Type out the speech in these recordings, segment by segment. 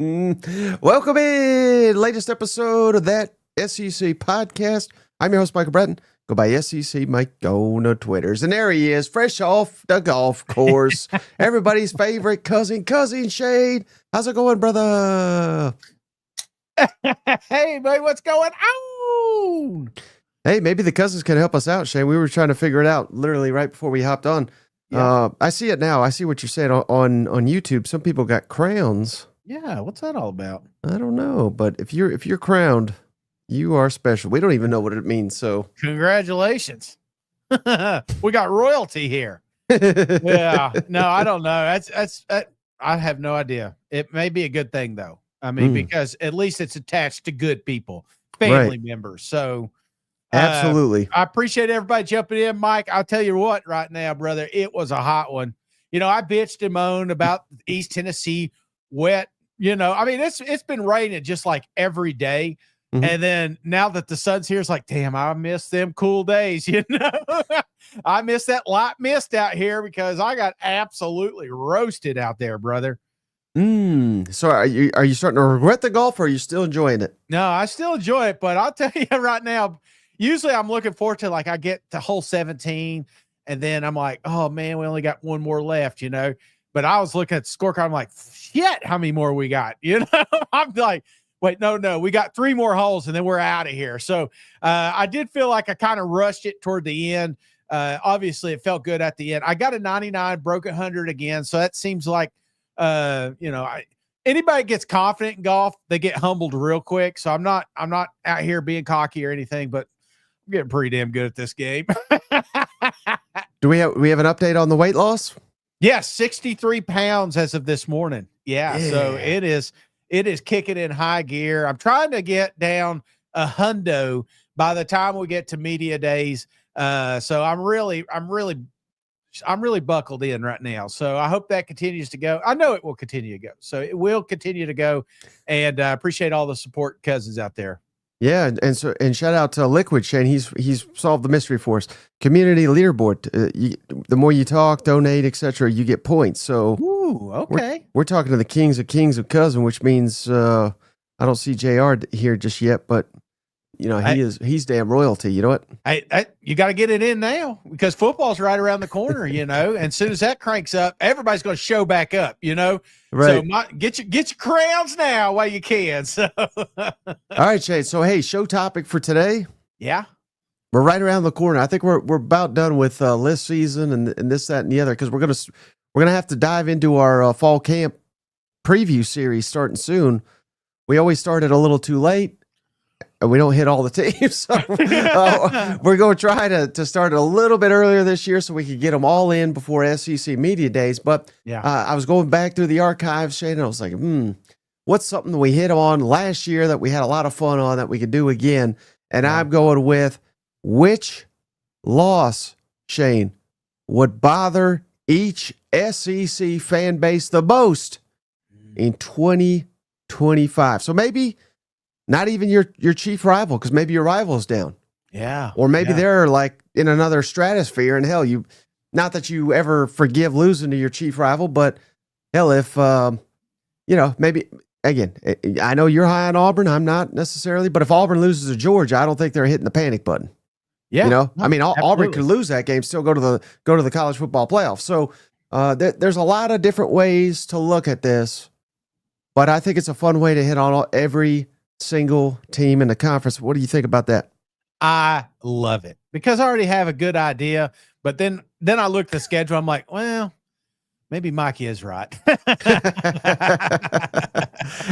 Welcome in, latest episode of that SEC podcast. I'm your host, Michael Breton. Go by SEC Mike on the Twitters. And there he is, fresh off the golf course. Everybody's favorite cousin Shade. How's it going, brother? Hey, man, what's going on? Hey, maybe the cousins can help us out, Shane. We were trying to figure it out literally right before we hopped on. Yeah. I see it now. I see what you're saying on YouTube. Some people got crowns. Yeah, what's that all about? I don't know, but if you're crowned, you are special. We don't even know what it means. So congratulations. We got royalty here. Yeah. No, I don't know. I have no idea. It may be a good thing though. I mean, because at least it's attached to good people, family members. So absolutely. I appreciate everybody jumping in, Mike. I'll tell you what right now, brother, it was a hot one. You know, I bitched and moaned about East Tennessee wet. You know, I mean, it's been raining just like every day. Mm-hmm. And then now that the sun's here, it's like, damn, I miss them cool days. You know, I miss that light mist out here because I got absolutely roasted out there, brother. So are you starting to regret the golf, or are you still enjoying it? No, I still enjoy it, but I'll tell you right now, usually I'm looking forward to, like, I get to hole 17 and then I'm like, oh man, we only got one more left, you know? But I was looking at the scorecard. I'm like, shit, how many more we got? You know, I'm like, wait, no, we got 3 more holes and then we're out of here. So I did feel like I kind of rushed it toward the end. Obviously it felt good at the end. I got a 99, broke 100 again. So that seems like, anybody gets confident in golf, they get humbled real quick. So I'm not out here being cocky or anything, but I'm getting pretty damn good at this game. Do we have an update on the weight loss? Yes, 63 pounds as of this morning. Yeah. So it is kicking in high gear. I'm trying to get down a hundo by the time we get to media days. So I'm really buckled in right now. So I hope that continues to go. I know it will continue to go. So it will continue to go. And I appreciate all the support cousins out there. Yeah, and shout out to Liquid Shane. He's solved the mystery for us. Community leaderboard. The more you talk, donate, etc., you get points. So, okay. We're talking to the kings of cousin, which means I don't see JR here just yet, but you know he's damn royalty. You know what? You got to get it in now because football's right around the corner. You know, and as soon as that cranks up, everybody's going to show back up. You know. Right. So get your crowns now while you can. So, all right, Shane. So, hey, show topic for today. Yeah, we're right around the corner. I think we're about done with list season and this, that, and the other because we're gonna have to dive into our fall camp preview series starting soon. We always started a little too late. And we don't hit all the teams. So we're going to try to start a little bit earlier this year so we can get them all in before SEC Media Days. But I was going back through the archives, Shane, and I was like, what's something that we hit on last year that we had a lot of fun on that we could do again? And I'm going with which loss, Shane, would bother each SEC fan base the most in 2025. So maybe not even your chief rival, because maybe your rival's down. Yeah. Or maybe they're like in another stratosphere. And hell, not that you ever forgive losing to your chief rival, but hell, if, maybe, again, I know you're high on Auburn. I'm not necessarily. But if Auburn loses to Georgia, I don't think they're hitting the panic button. Yeah. You know, I mean, Auburn could lose that game, still go to the college football playoff. So there's a lot of different ways to look at this. But I think it's a fun way to hit on every single team in the conference. What do you think about that? I love it because I already have a good idea, but then I look at the schedule. I'm like, well, maybe Mikey is right. Hey,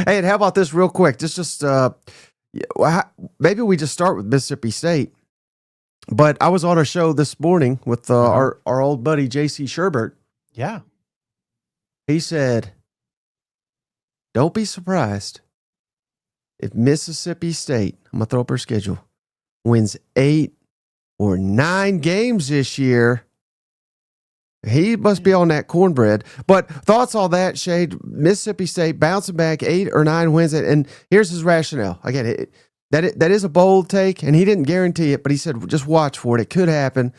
and how about this real quick? Just maybe we just start with Mississippi State. But I was on a show this morning with our old buddy JC Sherbert. Yeah. He said, don't be surprised if Mississippi State, I'm going to throw up her schedule, wins 8 or 9 games this year. He must be on that cornbread. But thoughts on that, Shade? Mississippi State bouncing back 8 or 9 wins. And here's his rationale. Again, that is a bold take, and he didn't guarantee it, but he said, just watch for it. It could happen.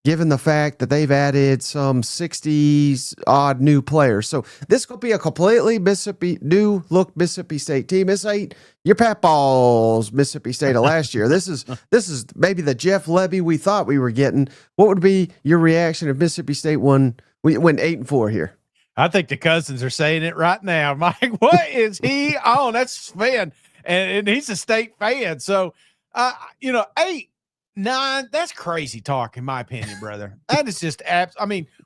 given the fact that they've added some 60s odd new players. So this could be a completely new look Mississippi State team. This ain't your Papall's Mississippi State of last year. This is maybe the Jeff Levy we thought we were getting. What would be your reaction if Mississippi State went 8-4 here? I think the Cousins are saying it right now. Mike, what is he on? That's fan, and he's a State fan. So, 8, 9, that's crazy talk, in my opinion, brother. That is just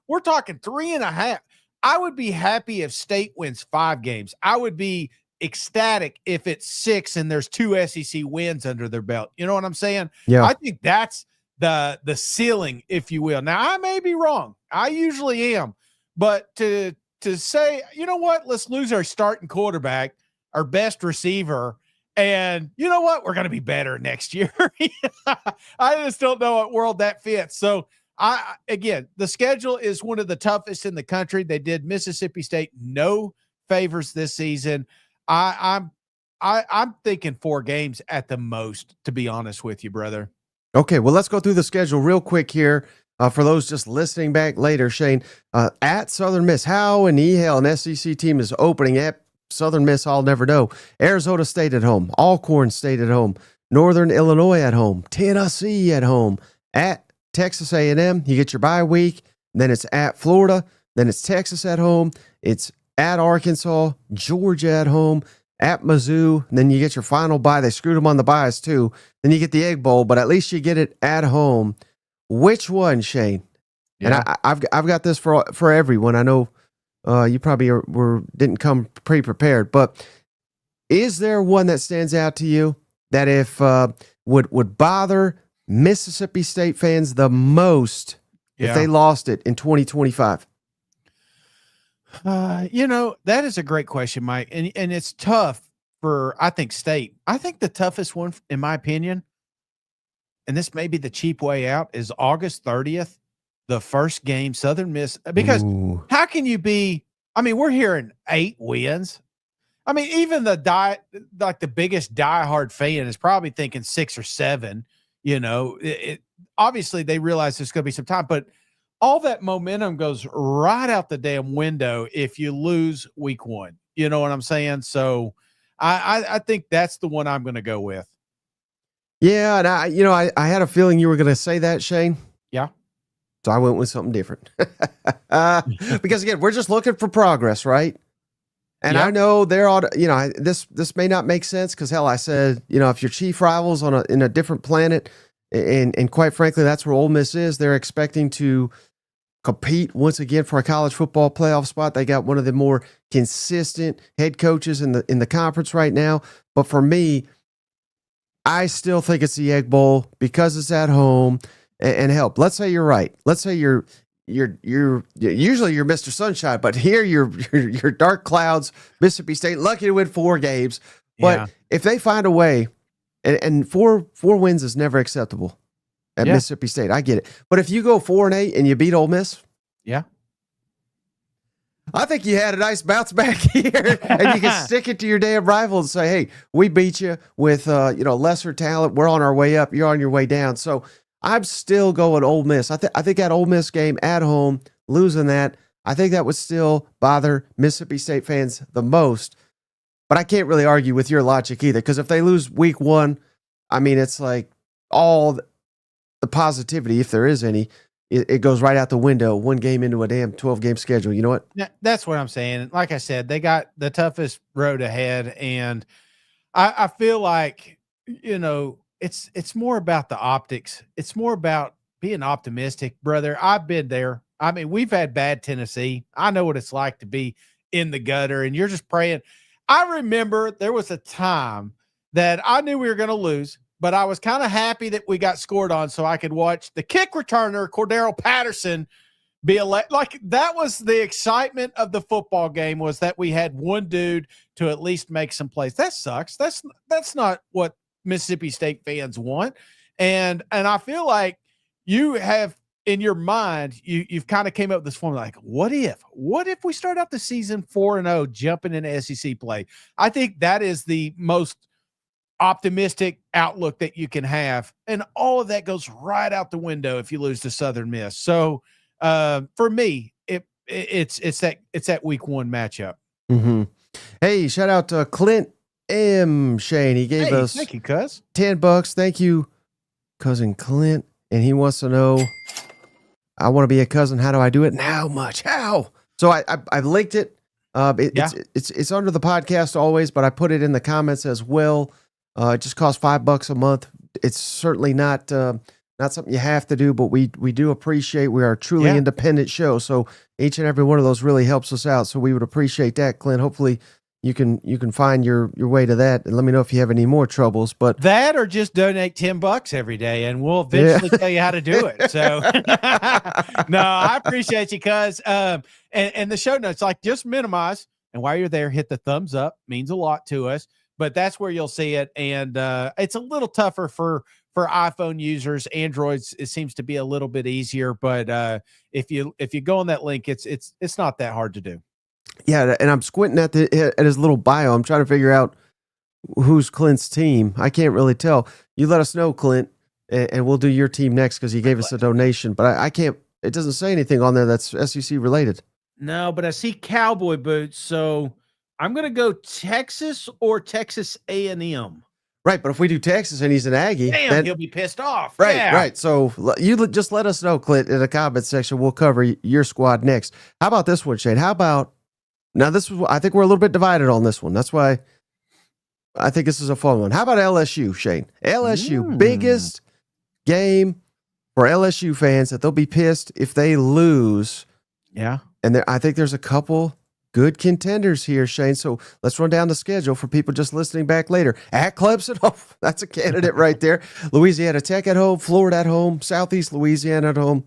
we're talking 3.5. I would be happy if State wins 5 games. I would be ecstatic if it's 6 and there's 2 SEC wins under their belt. You know what I'm saying? Yeah. I think that's the ceiling, if you will. Now, I may be wrong. I usually am. But to say, you know what, let's lose our starting quarterback, our best receiver, and you know what, we're going to be better next year. I just don't know what world that fits. So again, the schedule is one of the toughest in the country. They did Mississippi State no favors this season. I'm thinking 4 games at the most, to be honest with you, brother. Okay, well, let's go through the schedule real quick here. For those just listening back later, Shane, at Southern Miss, how in the hell an SEC team is opening at Southern Miss, I'll never know. Arizona State at home, Alcorn State at home, Northern Illinois at home, Tennessee at home, at Texas A&M, you get your bye week, then it's at Florida, then it's Texas at home, it's at Arkansas, Georgia at home, at Mizzou, and then you get your final bye. They screwed them on the byes too. Then you get the Egg Bowl, but at least you get it at home. Which one, Shane? Yeah. And I've got this for everyone. I know you probably didn't come pre-prepared, but is there one that stands out to you that if would bother Mississippi State fans the most if they lost it in 2025? That is a great question, Mike, and it's tough for, I think, State. I think the toughest one, in my opinion, and this may be the cheap way out, is August 30th, the first game, Southern Miss. Because how can you be? I mean, we're hearing 8 wins. I mean, even the biggest diehard fan is probably thinking 6 or 7. Obviously they realize there's going to be some time, but all that momentum goes right out the damn window if you lose week 1. You know what I'm saying? So I think that's the one I'm going to go with. Yeah, and I had a feeling you were going to say that, Shane. Yeah. So I went with something different. Because again, we're just looking for progress, right? And I know there ought to, this may not make sense because hell, I said, if your chief rivals in a different planet, and quite frankly, that's where Ole Miss is, they're expecting to compete once again for a college football playoff spot. They got one of the more consistent head coaches in the conference right now. But for me, I still think it's the Egg Bowl because it's at home and help. Let's say you're right. Let's say you're usually you're Mr. Sunshine, but here you're dark clouds, Mississippi State, lucky to win 4 games. But if they find a way, and four wins is never acceptable at Mississippi State. I get it. But if you go 4-8 and you beat Ole Miss, I think you had a nice bounce back here, and you can stick it to your damn rival and say, "Hey, we beat you with lesser talent. We're on our way up. You're on your way down." So I'm still going Ole Miss. I think that Ole Miss game at home, losing that, I think that would still bother Mississippi State fans the most. But I can't really argue with your logic either, because if they lose week 1, I mean, it's like all the positivity, if there is any, it goes right out the window, 1 game into a damn 12-game schedule. You know what? That's what I'm saying. Like I said, they got the toughest road ahead, and I feel like, it's more about the optics. It's more about being optimistic, brother. I've been there. I mean, we've had bad Tennessee. I know what it's like to be in the gutter, and you're just praying. I remember there was a time that I knew we were going to lose, but I was kind of happy that we got scored on so I could watch the kick returner, Cordero Patterson, be elected. Like, that was the excitement of the football game, was that we had one dude to at least make some plays. That sucks. That's not what Mississippi State fans want. And I feel like you have in your mind, you've kind of came up with this formula, like, what if we start out the season 4-0, jumping into SEC play? I think that is the most optimistic outlook that you can have. And all of that goes right out the window if you lose to Southern Miss. So for me, it's that week 1 matchup. Mm-hmm. Hey, shout out to Clint M. Shane. He gave us thank you, cuz. $10. Thank you, cousin Clint. And he wants to know, I want to be a cousin. How do I do it? And how much? How? So I linked it. It's under the podcast always, but I put it in the comments as well. It just costs $5 a month. It's certainly not something you have to do, but we do appreciate. We are a truly independent show, so each and every one of those really helps us out. So we would appreciate that, Clint. Hopefully you can find your way to that, and let me know if you have any more troubles. But that, or just donate $10 every day, and we'll eventually tell you how to do it. So no, I appreciate you, cuz. And the show notes, like, just minimize, and while you're there, hit the thumbs up. Means a lot to us. But that's where you'll see it, and it's a little tougher for iPhone users. Androids, it seems to be a little bit easier, but if you go on that link, it's not that hard to do. Yeah, and I'm squinting at his little bio. I'm trying to figure out who's Clint's team. I can't really tell. You let us know, Clint, and we'll do your team next because he gave us a donation. But I can't. It doesn't say anything on there that's SEC related. No, but I see cowboy boots, so I'm going to go Texas or Texas A&M. Right, but if we do Texas and he's an Aggie, then he'll be pissed off. Right. So you just let us know, Clint, in the comment section. We'll cover your squad next. How about this one, Shane? How about now? I think we're a little bit divided on this one. That's why I think this is a fun one. How about LSU, Shane? LSU, biggest game for LSU fans that they'll be pissed if they lose. Yeah, and I think there's a couple good contenders here, Shane. So let's run down the schedule for people just listening back later. At Clemson, that's a candidate right there. Louisiana Tech at home, Florida at home, Southeast Louisiana at home,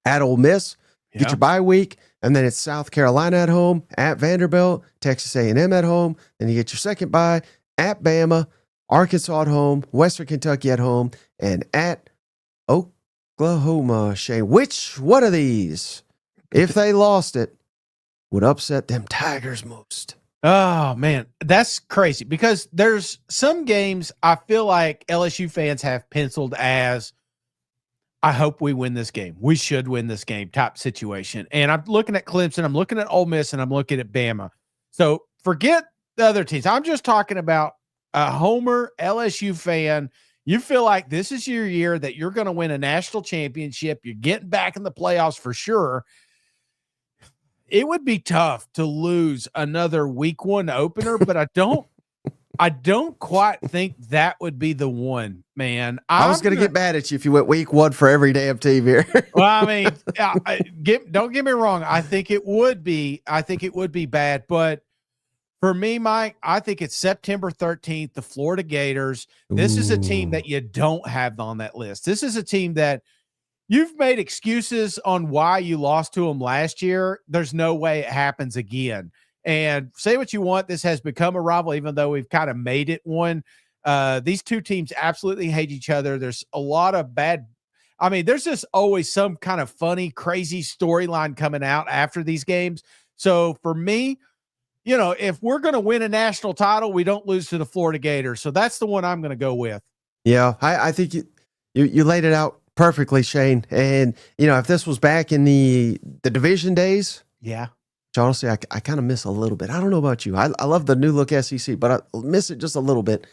at Ole Miss. Get your bye week, and then it's South Carolina at home, at Vanderbilt, Texas A&M at home. Then you get your second bye at Bama, Arkansas at home, Western Kentucky at home, and at Oklahoma, Shane. Which one of these, if they lost it, would upset them Tigers most? Oh, man, that's crazy, because there's some games I feel like LSU fans have penciled as, I hope we win this game. We should win this game type situation. And I'm looking at Clemson, I'm looking at Ole Miss, and I'm looking at Bama. So forget the other teams. I'm just talking about a homer LSU fan. You feel like this is your year that you're going to win a national championship. You're getting back in the playoffs for sure. It would be tough to lose another week 1 opener, but I don't quite think that would be the one, man. I was going to get mad at you if you went week 1 for every damn team here. Well, I mean, don't get me wrong. I think it would be bad, but for me, Mike, I think it's September 13th, the Florida Gators. This is a team that you don't have on that list. This is a team that you've made excuses on why you lost to them last year. There's no way it happens again. And say what you want, this has become a rival, even though we've kind of made it one. These two teams absolutely hate each other. There's a lot of there's just always some kind of funny, crazy storyline coming out after these games. So for me, if we're going to win a national title, we don't lose to the Florida Gators. So that's the one I'm going to go with. Yeah, I think you laid it out perfectly, Shane. And, if this was back in the division days, yeah, which honestly, I kind of miss a little bit. I don't know about you. I love the new look SEC, but I miss it just a little bit.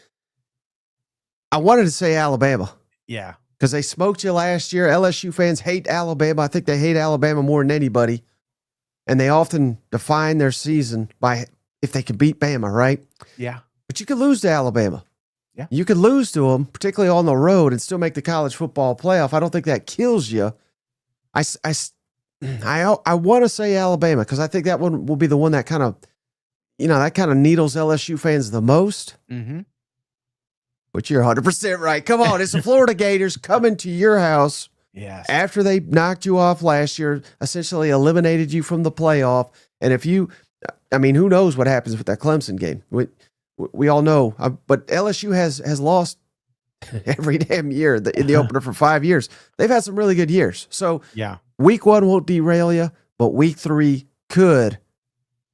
I wanted to say Alabama. Yeah. Because they smoked you last year. LSU fans hate Alabama. I think they hate Alabama more than anybody. And they often define their season by if they can beat Bama, right? Yeah. But you could lose to Alabama. Yeah. You could lose to them, particularly on the road, and still make the college football playoff. I don't think that kills you. I want to say Alabama because I think that one will be the one that kind of, needles LSU fans the most. Mm-hmm. But you're 100% right. Come on, it's the Florida Gators coming to your house. Yes. After they knocked you off last year, essentially eliminated you from the playoff. And who knows what happens with that Clemson game? We all know. But LSU has lost every damn year in the opener for 5 years. They've had some really good years. So yeah, week 1 won't derail you, but week 3 could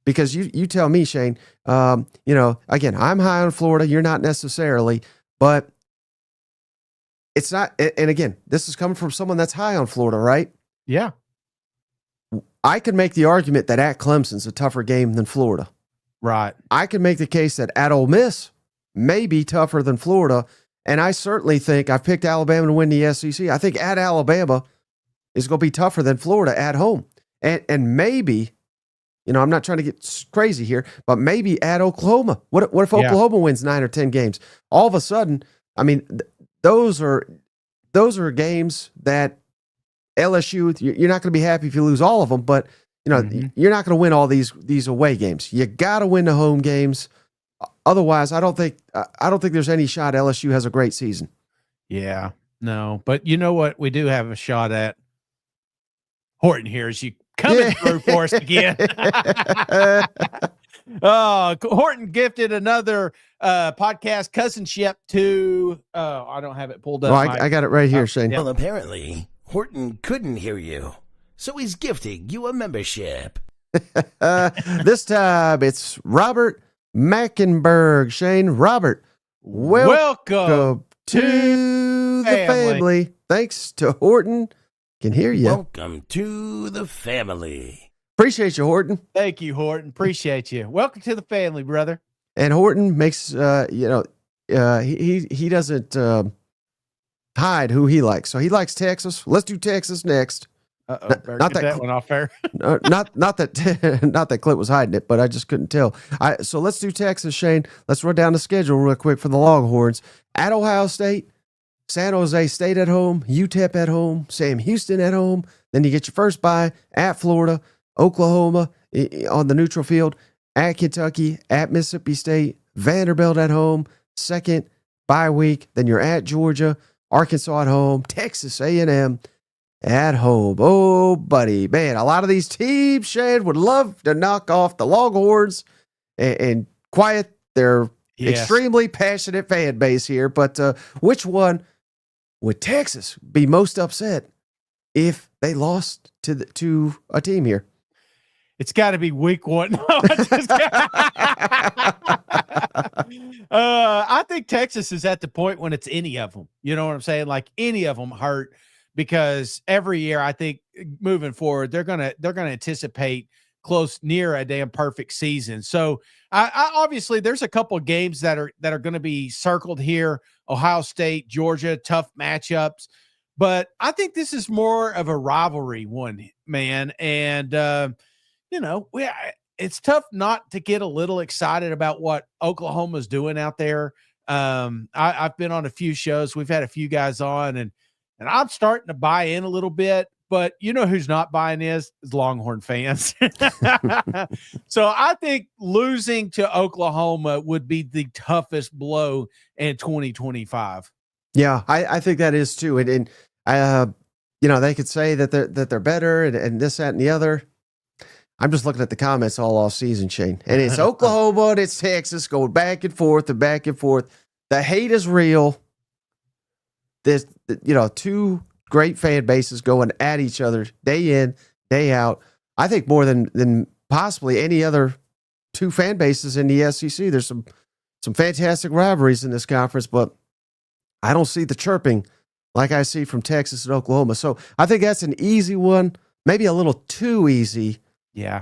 because you tell me, Shane. Again, I'm high on Florida. You're not necessarily, but it's not. And again, this is coming from someone that's high on Florida, right? Yeah. I could make the argument that at Clemson's a tougher game than Florida. Right. I can make the case that at Ole Miss may be tougher than Florida. And I certainly think I've picked Alabama to win the SEC. I think at Alabama is going to be tougher than Florida at home. And maybe, I'm not trying to get crazy here, but maybe at Oklahoma. What if Oklahoma wins 9 or 10 games? All of a sudden, I mean, those are games that LSU, you're not going to be happy if you lose all of them, but you're not going to win all these away games. You got to win the home games. Otherwise, I don't think there's any shot LSU has a great season. Yeah, no, but you know what? We do have a shot at Horton here as you coming through for us again. Horton gifted another podcast cousinship to. I don't have it pulled up. Oh, I got it right here, Shane. Well, apparently Horton couldn't hear you, so he's gifting you a membership. This time it's Robert Mackenberg. Shane, Robert, welcome to the family. Thanks to Horton. Can hear you. Welcome to the family. Appreciate you, Horton. Thank you, Horton. Appreciate you. Welcome to the family, brother. And Horton makes, he doesn't hide who he likes. So he likes Texas. Let's do Texas next. Not that one off fair. not that Clint was hiding it, but I just couldn't tell. So let's do Texas, Shane. Let's run down the schedule real quick for the Longhorns. At Ohio State, San Jose State at home, UTEP at home, Sam Houston at home. Then you get your first bye at Florida, Oklahoma on the neutral field, at Kentucky, at Mississippi State, Vanderbilt at home, second bye week. Then you're at Georgia, Arkansas at home, Texas A&M at home. Oh, buddy, man, a lot of these teams, Shane, would love to knock off the Longhorns and quiet their extremely passionate fan base here. But which one would Texas be most upset if they lost to a team here? It's got to be week one. I think Texas is at the point when it's any of them. You know what I'm saying? Like any of them hurt, because every year I think moving forward they're gonna anticipate close near a damn perfect season. So I obviously there's a couple of games that are going to be circled here. Ohio State, Georgia, tough matchups, but I think this is more of a rivalry one, man. And it's tough not to get a little excited about what Oklahoma's doing out there. I've been on a few shows. We've had a few guys on, and I'm starting to buy in a little bit, but you know who's not buying is Longhorn fans. So I think losing to Oklahoma would be the toughest blow in 2025. Yeah, I think that is too. And they could say that they're better and this, that, and the other. I'm just looking at the comments all off season, Shane. And it's Oklahoma and it's Texas going back and forth and back and forth. The hate is real. There's, two great fan bases going at each other day in, day out. I think more than possibly any other two fan bases in the SEC. There's some fantastic rivalries in this conference, but I don't see the chirping like I see from Texas and Oklahoma. So I think that's an easy one, maybe a little too easy. Yeah.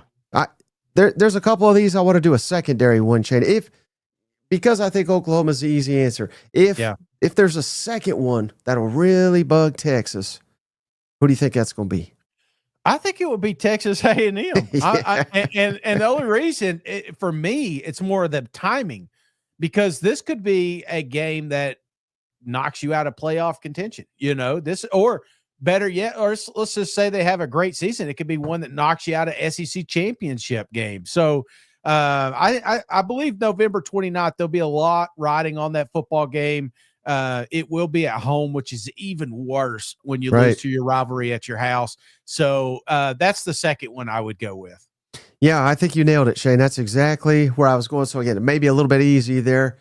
There's a couple of these I want to do a secondary one, Shane. Because I think Oklahoma's the easy answer. If there's a second one that'll really bug Texas, who do you think that's going to be? I think it would be Texas A&M. Yeah. And the only reason for me, it's more of the timing, because this could be a game that knocks you out of playoff contention. Or better yet, or let's just say they have a great season. It could be one that knocks you out of SEC championship game. So I believe November 29th, there'll be a lot riding on that football game. It will be at home, which is even worse when you lose to your rivalry at your house. So that's the second one I would go with. Yeah, I think you nailed it, Shane. That's exactly where I was going. So again, it may be a little bit easy there.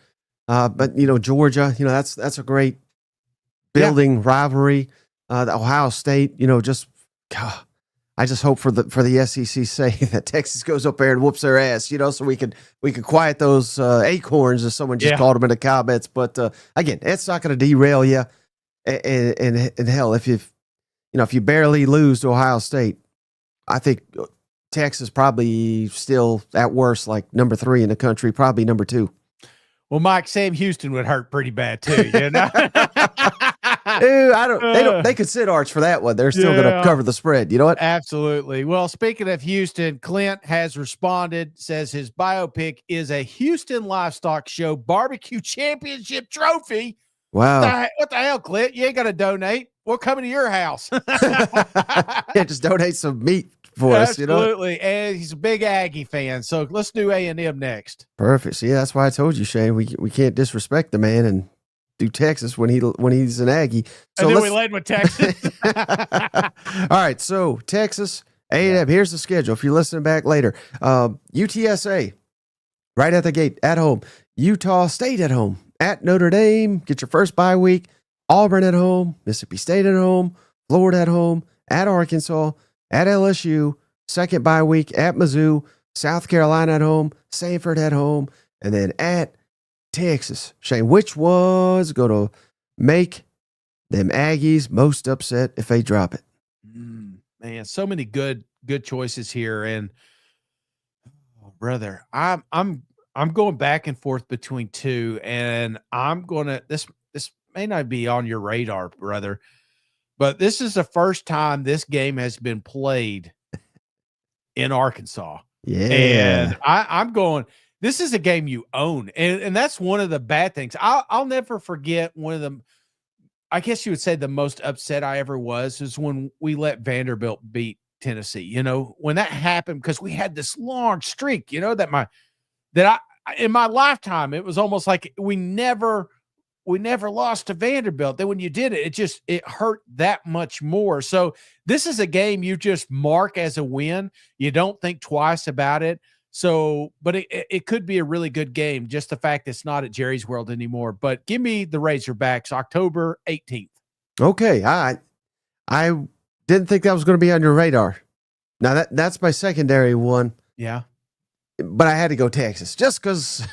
But Georgia, that's a great building rivalry. The Ohio State, I just hope for the SEC's sake that Texas goes up there and whoops their ass, so we could quiet those acorns, as someone just called them in the comments. But again, it's not going to derail you. And hell, if you barely lose to Ohio State, I think Texas probably still at worst like number 3 in the country, probably number 2. Well, Mike, Sam Houston would hurt pretty bad too, Dude, they could sit Arch for that one. They're still going to cover the spread. You know what? Absolutely. Well, speaking of Houston, Clint has responded, says his biopic is a Houston Livestock Show barbecue championship trophy. Wow. What the hell, Clint? You ain't got to donate. We're coming to your house. Yeah, just donate some meat for us. Absolutely. And he's a big Aggie fan. So let's do A&M next. Perfect. So, yeah, that's why I told you, Shane, we can't disrespect the man and do Texas when he's an Aggie. So and then we led with Texas. All right. So Texas, A&M, here's the schedule. If you're listening back later, UTSA right at the gate at home, Utah State at home, at Notre Dame, get your first bye week, Auburn at home, Mississippi State at home, Florida at home, at Arkansas, at LSU, second bye week at Mizzou, South Carolina at home, Sanford at home, and then at Texas. Shane, which was going to make them Aggies most upset if they drop it? Man, so many good choices here, and brother, I'm going back and forth between two, and I'm gonna this may not be on your radar, brother, but this is the first time this game has been played in Arkansas. Yeah, and I'm going. This is a game you own, and that's one of the bad things. I'll never forget one of them. I guess you would say the most upset I ever was is when we let Vanderbilt beat Tennessee. When that happened, because we had this long streak. That in my lifetime, it was almost like we never lost to Vanderbilt. Then when you did it, it hurt that much more. So this is a game you just mark as a win. You don't think twice about it. So, but it could be a really good game. Just the fact it's not at Jerry's World anymore. But give me the Razorbacks, October 18th. Okay, I didn't think that was going to be on your radar. Now that's my secondary one. Yeah, but I had to go Texas just because.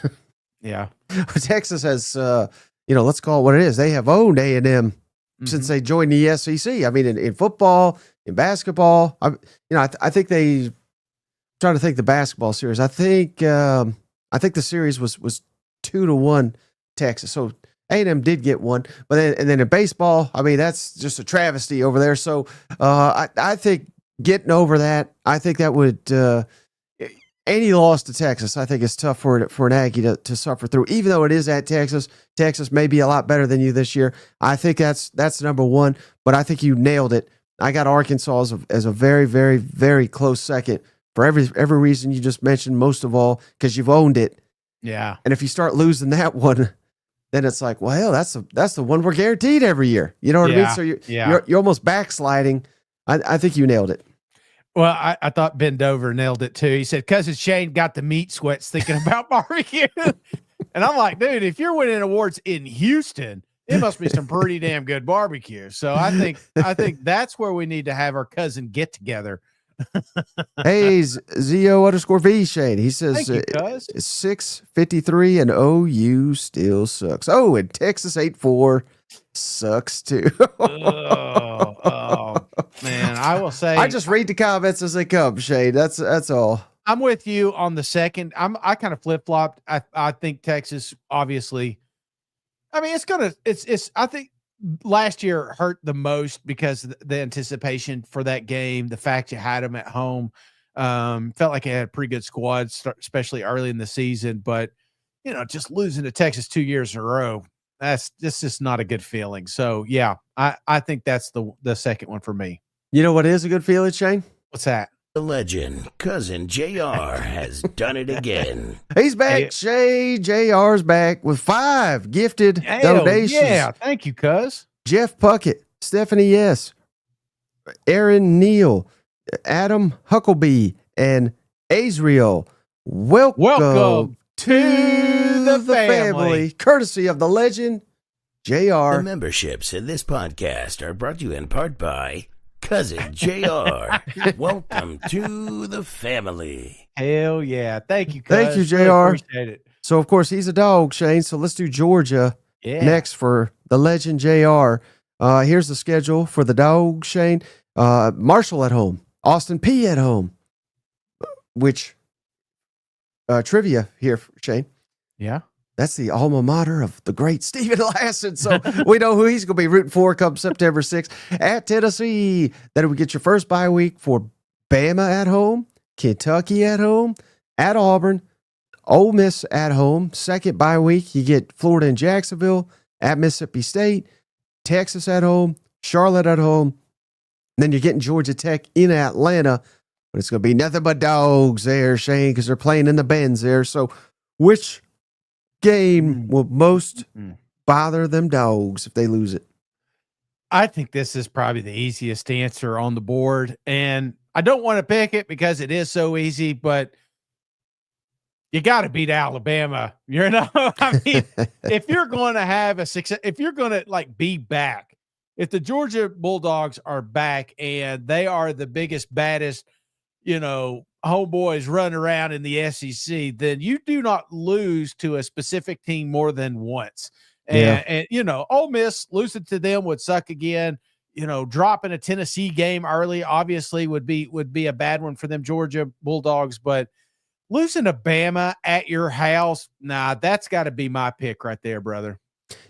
Yeah, Texas has, let's call it what it is. They have owned A&M since they joined the SEC. I mean, in football, in basketball, I think they. Trying to think the basketball series. I think the series was 2-1 Texas. So A&M did get one, but then in baseball, I mean that's just a travesty over there. So I think getting over that, I think that would any loss to Texas, I think it's tough for an Aggie to suffer through. Even though it is at Texas, Texas may be a lot better than you this year. I think that's number one. But I think you nailed it. I got Arkansas as a very, very, very close second. For every reason you just mentioned, most of all, because you've owned it. Yeah. And if you start losing that one, then it's like, well, hell, that's the one we're guaranteed every year. You know what I mean? So you're almost backsliding. I think you nailed it. Well, I thought Ben Dover nailed it too. He said, Cousin Shane got the meat sweats thinking about barbecue. And I'm like, dude, if you're winning awards in Houston, it must be some pretty damn good barbecue. So I think that's where we need to have our cousin get together. Hey, Zio_V Shane. He says it's 6:53 and OU still sucks. Oh, and Texas 8-4 sucks too. oh man, I will say I just read the comments as they come, Shane. That's all. I'm with you on the second. I kind of flip flopped. I think Texas obviously. I mean, it's. I think last year hurt the most because the anticipation for that game, the fact you had them at home, felt like it had a pretty good squad, especially early in the season. But just losing to Texas 2 years in a row, that's just not a good feeling. So yeah, I think that's the second one for me. You know what is a good feeling, Shane? What's that? The legend, Cousin JR, has done it again. He's back, Shay. JR's back with 5 gifted donations. Yeah, thank you, cuz. Jeff Puckett, Stephanie S., Aaron Neal, Adam Huckleby, and Azriel. Welcome to the family. Courtesy of the legend, JR. The memberships in this podcast are brought to you in part by cousin JR. Welcome to the family. Hell yeah. Thank you, Thank you, cuz. JR. Really appreciate it. So, of course, he's a dog, Shane. So let's do Georgia next for the legend JR. Here's the schedule for the dog, Shane. Marshall at home. Austin P at home. Which, trivia here, Shane. Yeah. That's the alma mater of the great Stephen Lasson. So we know who he's going to be rooting for come September 6th at Tennessee. Then we get your first bye week for Bama at home, Kentucky at home, at Auburn, Ole Miss at home. Second bye week, you get Florida and Jacksonville, at Mississippi State, Texas at home, Charlotte at home. And then you're getting Georgia Tech in Atlanta. But it's going to be nothing but dogs there, Shane, because they're playing in the Benz there. So which game will most bother them dogs if they lose it? I think this is probably the easiest answer on the board. And I don't want to pick it because it is so easy, but you got to beat Alabama. You know, I mean, if you're going to have a success, if you're going to like be back, if the Georgia Bulldogs are back and they are the biggest, baddest, homeboys running around in the SEC, then you do not lose to a specific team more than once. And Ole Miss losing to them would suck again. Dropping a Tennessee game early obviously would be a bad one for them Georgia Bulldogs, but losing to Bama at your house, that's got to be my pick right there, brother.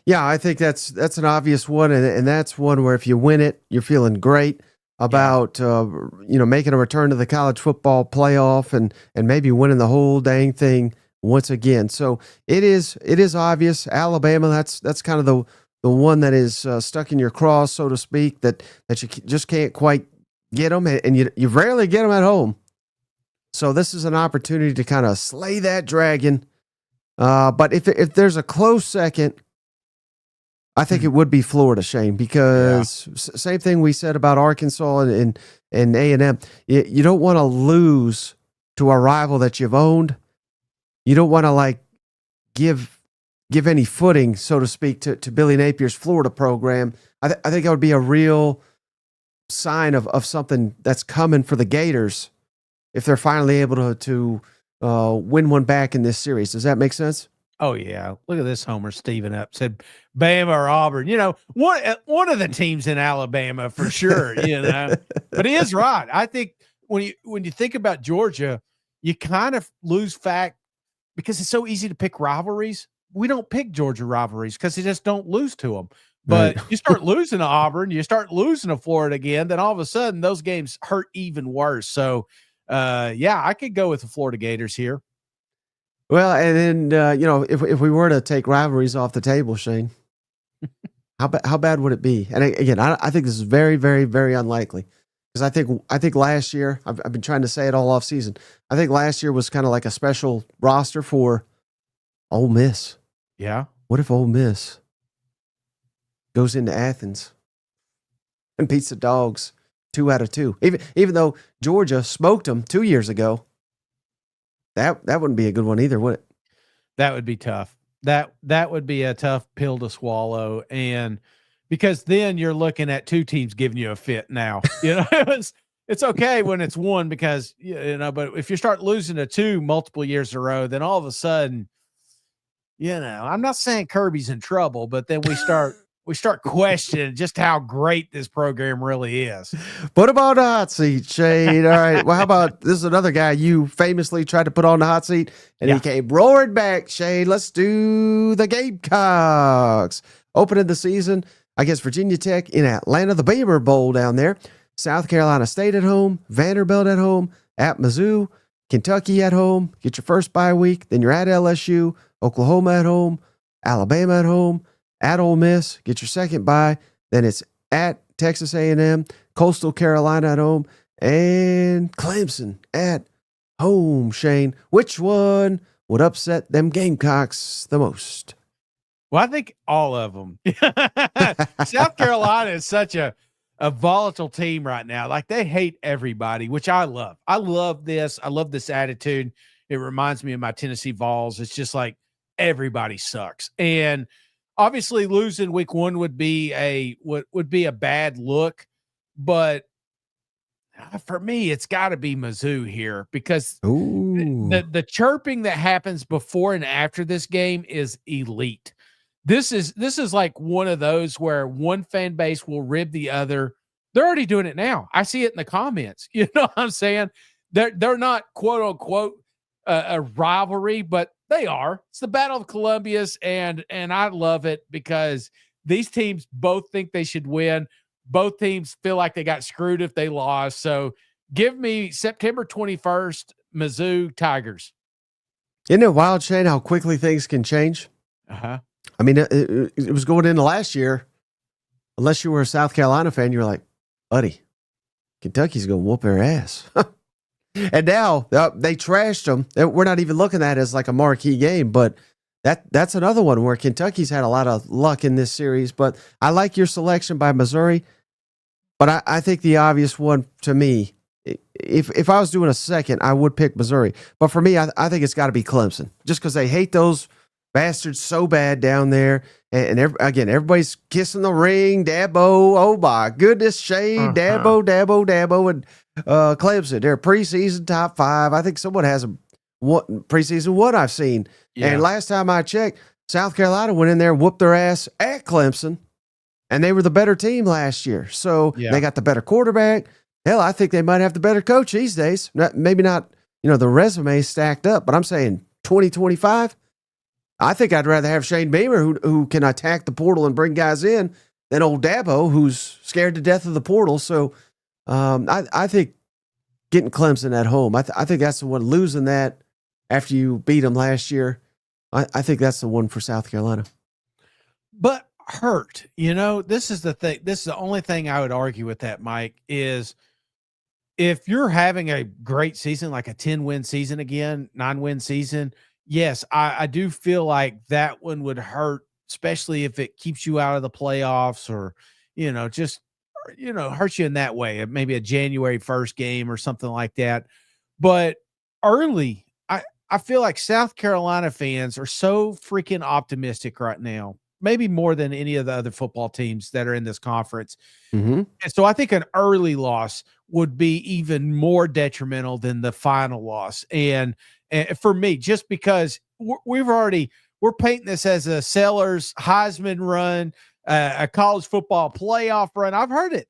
Yeah, I think that's an obvious one, and that's one where if you win it, you're feeling great about making a return to the college football playoff and maybe winning the whole dang thing once again. So it is obvious. Alabama, that's kind of the one that is stuck in your cross, so to speak, that you just can't quite get them, and you rarely get them at home. So this is an opportunity to kind of slay that dragon. But if there's a close second, I think it would be Florida, Shane, because same thing we said about Arkansas and A&M. You don't want to lose to a rival that you've owned. You don't want to give any footing, so to speak, to Billy Napier's Florida program. I think that would be a real sign of something that's coming for the Gators if they're finally able to win one back in this series. Does that make sense? Oh, yeah. Look at this homer Steven up. Said Bama or Auburn. One of the teams in Alabama for sure, But he is right. I think when you think about Georgia, you kind of lose fact because it's so easy to pick rivalries. We don't pick Georgia rivalries because they just don't lose to them. But you start losing to Auburn, you start losing to Florida again, then all of a sudden those games hurt even worse. So, I could go with the Florida Gators here. Well, and then if we were to take rivalries off the table, Shane, how bad would it be? And again, I think this is very, very, very unlikely because I think last year I've been trying to say it all off season. I think last year was kind of like a special roster for Ole Miss. Yeah. What if Ole Miss goes into Athens and beats the Dogs 2 out of 2? Even though Georgia smoked them 2 years ago. That wouldn't be a good one either, would it? That would be tough. That would be a tough pill to swallow. And because then you're looking at two teams giving you a fit now. It's okay when it's one because, but if you start losing to two multiple years in a row, then all of a sudden, I'm not saying Kirby's in trouble, but then we start questioning just how great this program really is. Put him on the hot seat, Shane. All right. Well, how about this is another guy you famously tried to put on the hot seat, and he came roaring back, Shane. Let's do the Gamecocks. Opening the season against Virginia Tech in Atlanta, the Beamer Bowl down there. South Carolina State at home, Vanderbilt at home, at Mizzou, Kentucky at home. Get your first bye week. Then you're at LSU, Oklahoma at home, Alabama at home, at Ole Miss, get your second bye. Then it's at Texas A&M, Coastal Carolina at home, and Clemson at home, Shane. Which one would upset them Gamecocks the most? Well, I think all of them. South Carolina is such a volatile team right now. Like they hate everybody, which I love. I love this. I love this attitude. It reminds me of my Tennessee Vols. It's just like everybody sucks. And obviously losing week one would be a bad look, but For me, it's got to be Mizzou here because Ooh. the chirping that happens before and after this game is elite. This is like one of those where one fan base will rib the other. They're already doing it now. I see it in the comments. You know what I'm saying? They're not quote unquote a rivalry, but they are. It's the Battle of Columbia's, and I love it because these teams both think they should win. Both teams feel like they got screwed if they lost. So give me September 21st, Mizzou Tigers. Isn't it wild, Shane, how quickly things can change? Uh-huh. I mean, it was going into last year. Unless you were a South Carolina fan, you were like, buddy, Kentucky's going to whoop their ass. And now they trashed them. We're not even looking at it as like a marquee game, but that's another one where Kentucky's had a lot of luck in this series. But I like your selection by Missouri. But I think the obvious one to me, if I was doing a second, I would pick Missouri. But for me, I think it's got to be Clemson, just because they hate those bastards so bad down there. And everybody's kissing the ring. Dabo, oh my goodness, Shane, Dabo, and Clemson. They're preseason top 5. I think someone has a preseason one I've seen. Yeah. And last time I checked, South Carolina went in there and whooped their ass at Clemson. And they were the better team last year. So they got the better quarterback. Hell, I think they might have the better coach these days. Maybe not, the resume stacked up, but I'm saying 2025. I think I'd rather have Shane Beamer, who can attack the portal and bring guys in, than old Dabo, who's scared to death of the portal. So I think getting Clemson at home, I think that's the one. Losing that after you beat them last year, I think that's the one for South Carolina. But hurt, this is the thing. This is the only thing I would argue with that, Mike, is if you're having a great season, like a 10-win season again, 9-win season, yes, I do feel like that one would hurt, especially if it keeps you out of the playoffs or, just, hurts you in that way. Maybe a January 1st game or something like that. But early, I feel like South Carolina fans are so freaking optimistic right now, maybe more than any of the other football teams that are in this conference. Mm-hmm. And so I think an early loss would be even more detrimental than the final loss. And for me, just because we're painting this as a Sellers Heisman run, a college football playoff run. I've heard it.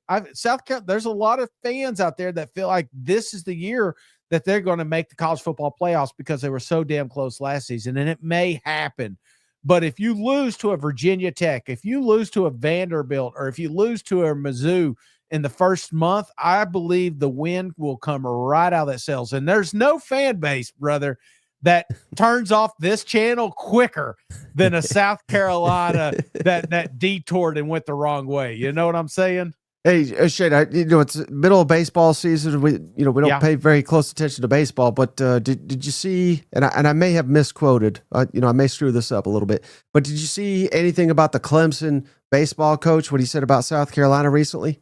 There's a lot of fans out there that feel like this is the year that they're going to make the college football playoffs because they were so damn close last season, and it may happen. But if you lose to a Virginia Tech, if you lose to a Vanderbilt, or if you lose to a Mizzou in the first month, I believe the wind will come right out of that sails. And there's no fan base, brother, that turns off this channel quicker than a South Carolina that detoured and went the wrong way. You know what I'm saying? Hey, Shane, it's middle of baseball season. We don't pay very close attention to baseball, but did you see, and I may have misquoted, I may screw this up a little bit, but did you see anything about the Clemson baseball coach, what he said about South Carolina recently?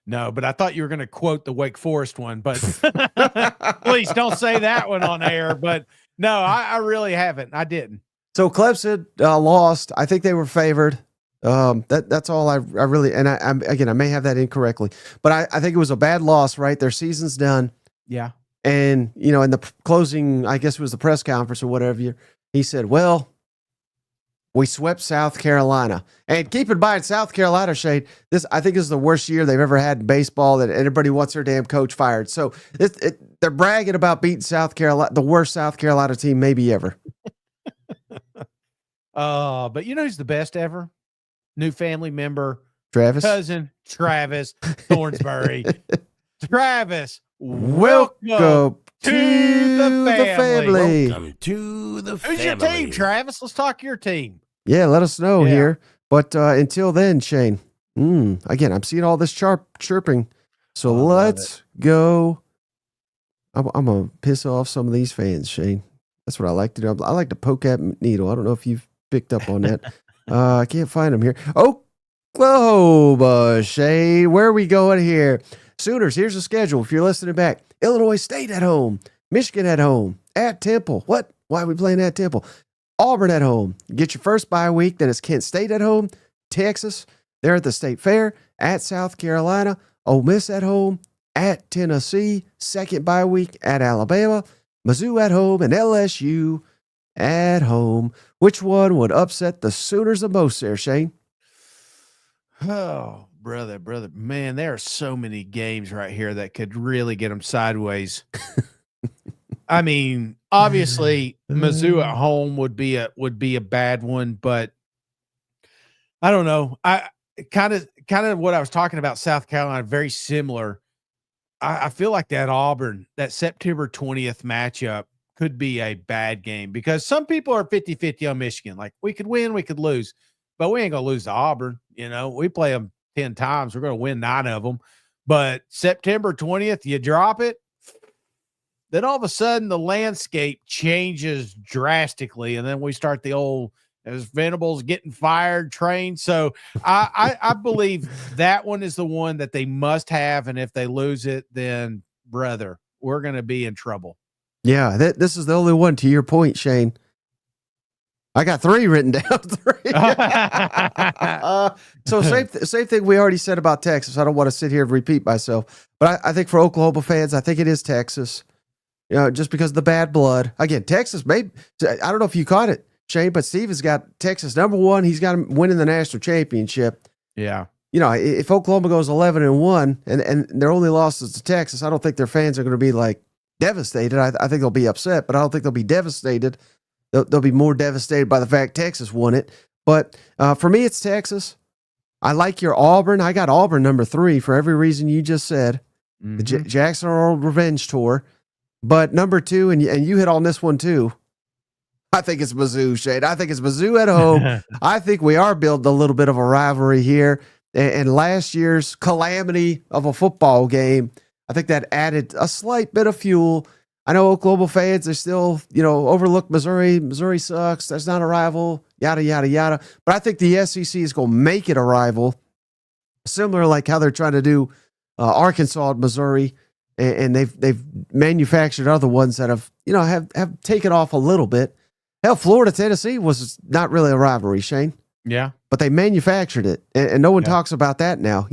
No, but I thought you were going to quote the Wake Forest one, but please don't say that one on air. But no, I really haven't. I didn't. So Clemson lost. I think they were favored. That's all I really, and I may have that incorrectly, but I think it was a bad loss, right? Their season's done. Yeah. And, in the closing, I guess it was the press conference or whatever, he said, well, we swept South Carolina. And keep in mind, South Carolina, Shane, I think is the worst year they've ever had in baseball, that everybody wants their damn coach fired. So they're bragging about beating South Carolina, the worst South Carolina team maybe ever. But who's the best ever? New family member, cousin Travis Thornsbury. Travis, welcome to the family. Welcome to the family. Who's your team, Travis? Let's talk your team. Yeah, let us know here. But until then, Shane, again, I'm seeing all this chirping. So let's go. I'm going to piss off some of these fans, Shane. That's what I like to do. I like to poke at needle. I don't know if you've picked up on that. I can't find them here. Oklahoma, Shane. Where are we going here? Sooners, here's the schedule. If you're listening back, Illinois State at home, Michigan at home, at Temple. What? Why are we playing at Temple? Auburn at home. Get your first bye week. Then it's Kent State at home, Texas. They're at the State Fair, at South Carolina, Ole Miss at home, at Tennessee, second bye week at Alabama, Mizzou at home, and LSU at home. Which one would upset the Sooners the most there, Shane? Oh, brother, man, there are so many games right here that could really get them sideways. I mean, obviously, Mizzou at home would be a bad one, but I don't know. I kind of what I was talking about South Carolina, very similar. I feel like that Auburn, that September 20th matchup could be a bad game because some people are 50-50 on Michigan. Like, we could win, we could lose, but we ain't going to lose to Auburn. You know, we play them 10 times. We're going to win 9 of them. But September 20th, you drop it, then all of a sudden the landscape changes drastically. And then we start the old, as Venables getting fired train. So I believe that one is the one that they must have. And if they lose it, then brother, we're going to be in trouble. Yeah, this is the only one, to your point, Shane. I got 3 written down. 3. So same thing we already said about Texas. I don't want to sit here and repeat myself, but I think for Oklahoma fans, I think it is Texas. You know, just because of the bad blood. Again, Texas, maybe, I don't know if you caught it, Shane, but Steve has got Texas number 1. He's got him winning the national championship. Yeah. You know, if Oklahoma goes 11-1 and their only losses to Texas, I don't think their fans are going to be like devastated. I think they'll be upset, but I don't think they'll be devastated. They'll be more devastated by the fact Texas won it. But for me, it's Texas. I like your Auburn. I got Auburn number 3 for every reason you just said. Mm-hmm. The Jackson Earl revenge tour. But number 2, and you hit on this one too, I think it's Mizzou, Shane. I think it's Mizzou at home. I think we are building a little bit of a rivalry here. And last year's calamity of a football game, I think that added a slight bit of fuel. I know Oklahoma fans are still, overlook Missouri. Missouri sucks. That's not a rival, yada, yada, yada. But I think the SEC is going to make it a rival, similar like how they're trying to do Arkansas and Missouri. And they've manufactured other ones that have taken off a little bit. Hell, Florida, Tennessee was not really a rivalry, Shane. Yeah. But they manufactured it. And no one talks about that now.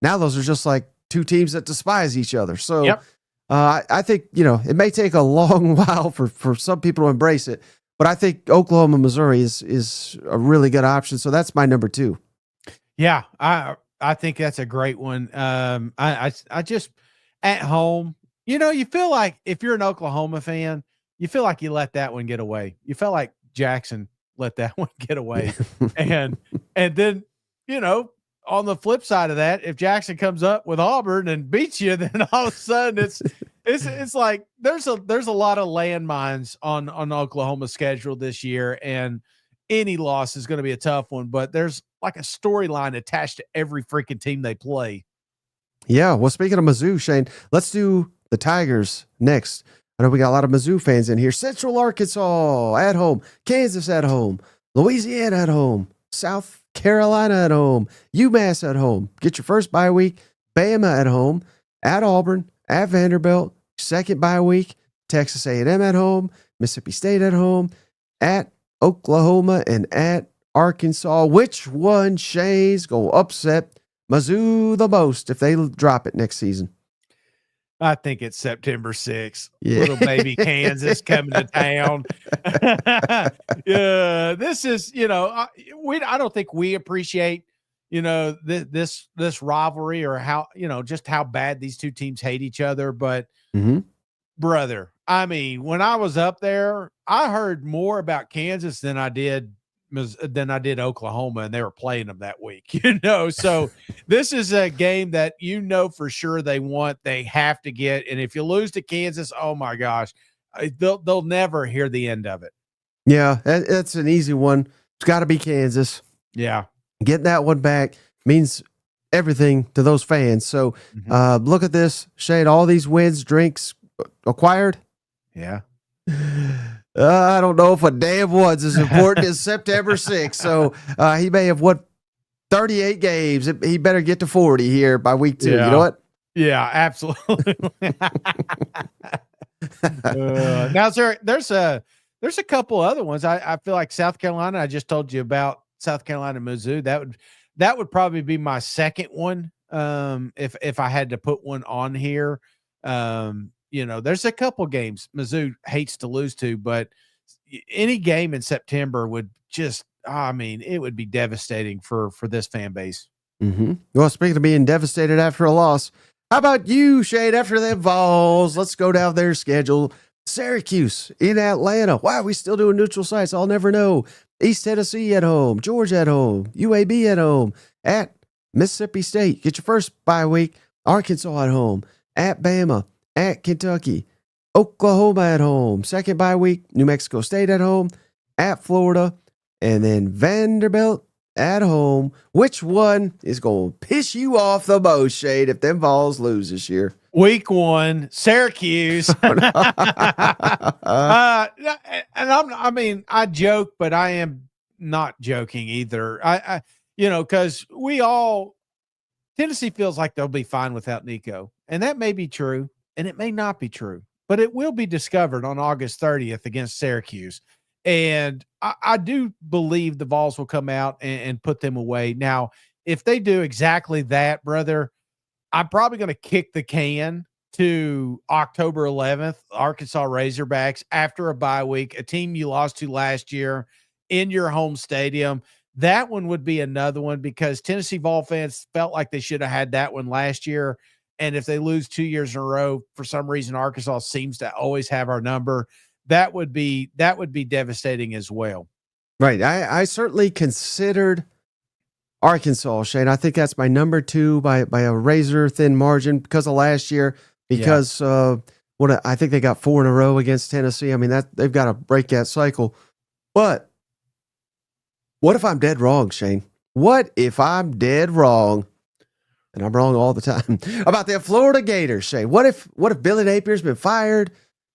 Now those are just like 2 teams that despise each other. So I think, it may take a long while for some people to embrace it, but I think Oklahoma, Missouri is a really good option. So that's my number 2. Yeah. I think that's a great one. I just, at home, you feel like if you're an Oklahoma fan, you feel like you let that one get away. You felt like Jackson let that one get away. and then, on the flip side of that, if Jackson comes up with Auburn and beats you, then all of a sudden it's like there's a lot of landmines on Oklahoma's schedule this year, and any loss is going to be a tough one, but there's like a storyline attached to every freaking team they play. Yeah, well, speaking of Mizzou, Shane, let's do the Tigers next. I know we got a lot of Mizzou fans in here. Central Arkansas at home, Kansas at home, Louisiana at home, South Carolina at home, UMass at home. Get your first bye week. Bama at home, at Auburn, at Vanderbilt. Second bye week, Texas A&M at home, Mississippi State at home, at Oklahoma, and at Arkansas. Which one, Shane's going to upset Mizzou the most if they drop it next season? I think it's September 6th. Yeah. Little baby Kansas coming to town. Yeah, this is, I don't think we appreciate, this rivalry or how, just how bad these 2 teams hate each other. But brother, I mean, when I was up there, I heard more about Kansas than I did Oklahoma, and they were playing them that week, so this is a game that, for sure they have to get. And if you lose to Kansas, oh my gosh, they'll never hear the end of it. Yeah. That's an easy one. It's gotta be Kansas. Yeah. Getting that one back means everything to those fans. So look at this, Shane, all these wins, drinks acquired. Yeah. I don't know if a damn one's as important as September 6th. So he may have won 38 games. He better get to 40 here by week 2. Yeah. You know what? Yeah, absolutely. Now, there's a couple other ones. I feel like South Carolina. I just told you about South Carolina, Mizzou. That would probably be my second one. If I had to put one on here, there's a couple games Mizzou hates to lose to, but any game in September would just, it would be devastating for this fan base. Mm-hmm. Well, speaking of being devastated after a loss, how about you, Shane? After them Vols, let's go down their schedule. Syracuse in Atlanta. Wow, we still doing neutral sites. I'll never know. East Tennessee at home. Georgia at home. UAB at home. At Mississippi State. Get your first bye week. Arkansas at home. At Bama. At Kentucky. Oklahoma at home. Second bye week. New Mexico State at home. At Florida. And then Vanderbilt at home. Which one is going to piss you off the most, Shade, if them Vols lose this year? Week 1, Syracuse. And I joke, but I am not joking either. Because Tennessee feels like they'll be fine without Nico. And that may be true, and it may not be true, but it will be discovered on August 30th against Syracuse. And I do believe the Vols will come out and put them away. Now, if they do exactly that, brother, I'm probably going to kick the can to October 11th, Arkansas Razorbacks after a bye week, a team you lost to last year in your home stadium. That one would be another one because Tennessee Vol fans felt like they should have had that one last year. And if they lose 2 years in a row, for some reason, Arkansas seems to always have our number. That would be devastating as well. Right. I certainly considered Arkansas, Shane. I think that's my number 2 by a razor thin margin because of last year. Because I think they got 4 in a row against Tennessee. I mean, that they've got to break that cycle. But what if I'm dead wrong, Shane? What if I'm dead wrong? And I'm wrong all the time about the Florida Gators, Shane. What if Billy Napier's been fired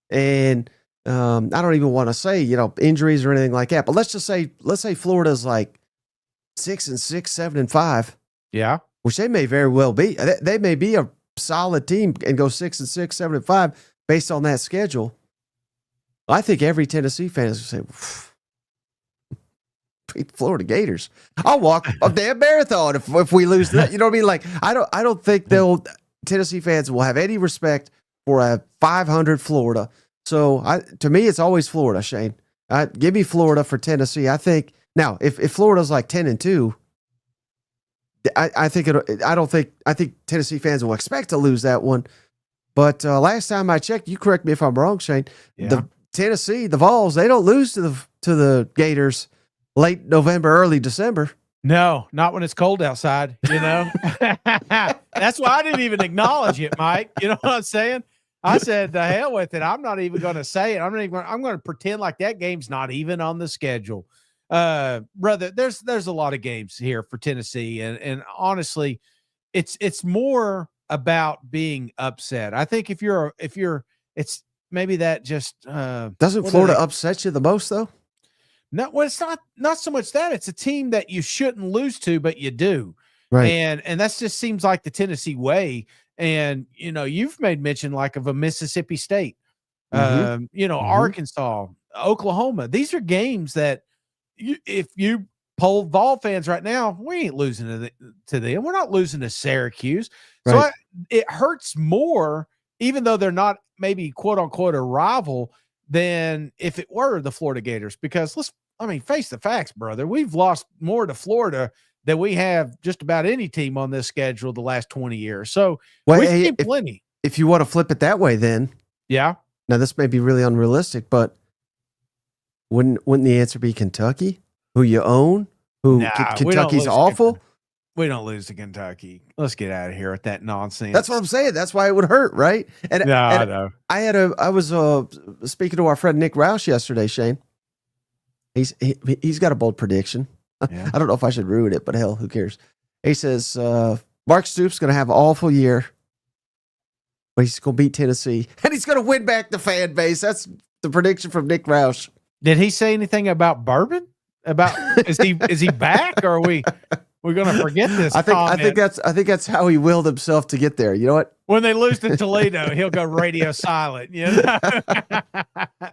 and I don't even want to say, injuries or anything like that. But let's say Florida's like 6-6, 7-5. Yeah. Which they may very well be. They may be a solid team and go 6-6, 7-5 based on that schedule. I think every Tennessee fan is going to say, beat the Florida Gators. I'll walk a damn marathon if we lose that. You know what I mean? Like, I don't think Tennessee fans will have any respect for a 500 Florida. So to me, it's always Florida, Shane. Give me Florida for Tennessee. I think now if Florida's like 10-2, I think Tennessee fans will expect to lose that one. But last time I checked, you correct me if I'm wrong, Shane. Yeah. The Vols, they don't lose to the Gators late November, early December. No, not when it's cold outside. That's why I didn't even acknowledge it, Mike. You know what I'm saying? I said, the hell with it. I'm not even going to say it. I'm going to pretend like that game's not even on the schedule. Brother, there's a lot of games here for Tennessee. And honestly, it's more about being upset. I think if you're, it's maybe that just, doesn't Florida upset you the most though? No, well, it's not so much that it's a team that you shouldn't lose to, but you do. Right. And that just seems like the Tennessee way. And, you've made mention like of a Mississippi State, Arkansas, Oklahoma. These are games that if you poll Vol fans right now, we ain't losing to them. We're not losing to Syracuse. Right. So it hurts more, even though they're not maybe quote unquote a rival, than if it were the Florida Gators. Because face the facts, brother. We've lost more to Florida than we have just about any team on this schedule the last 20 years. So we've seen plenty. If you want to flip it that way, then yeah. Now this may be really unrealistic, but wouldn't the answer be Kentucky, who you own? Kentucky's awful. We don't lose to Kentucky. Let's get out of here with that nonsense. That's what I'm saying. That's why it would hurt, right? I know. I was speaking to our friend Nick Roush yesterday, Shane. He's got a bold prediction. Yeah. I don't know if I should ruin it, but hell, who cares? He says Mark Stoops going to have an awful year, but he's going to beat Tennessee, and he's going to win back the fan base. That's the prediction from Nick Roush. Did he say anything about bourbon? Is he back, or are we're going to forget this? I think that's how he willed himself to get there. You know what? When they lose to Toledo, he'll go radio silent.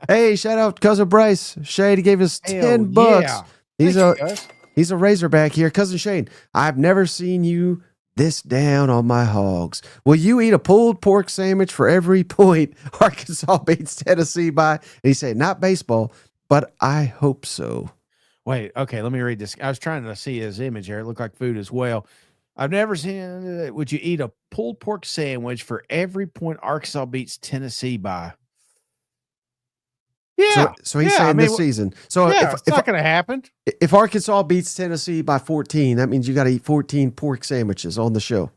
Hey, shout out Cousin Bryce. Shane, he gave us $10. Yeah. He's a Razorback here. Cousin Shane, I've never seen you this down on my hogs. Will you eat a pulled pork sandwich for every point Arkansas beats Tennessee by? And he said, not baseball, but I hope so. Wait, okay, let me read this. I was trying to see his image here. It looked like food as well. I've never seen. Would you eat a pulled pork sandwich for every point Arkansas beats Tennessee by? Yeah. So he's saying this season. So it's not going to happen. If Arkansas beats Tennessee by 14, that means you got to eat 14 pork sandwiches on the show.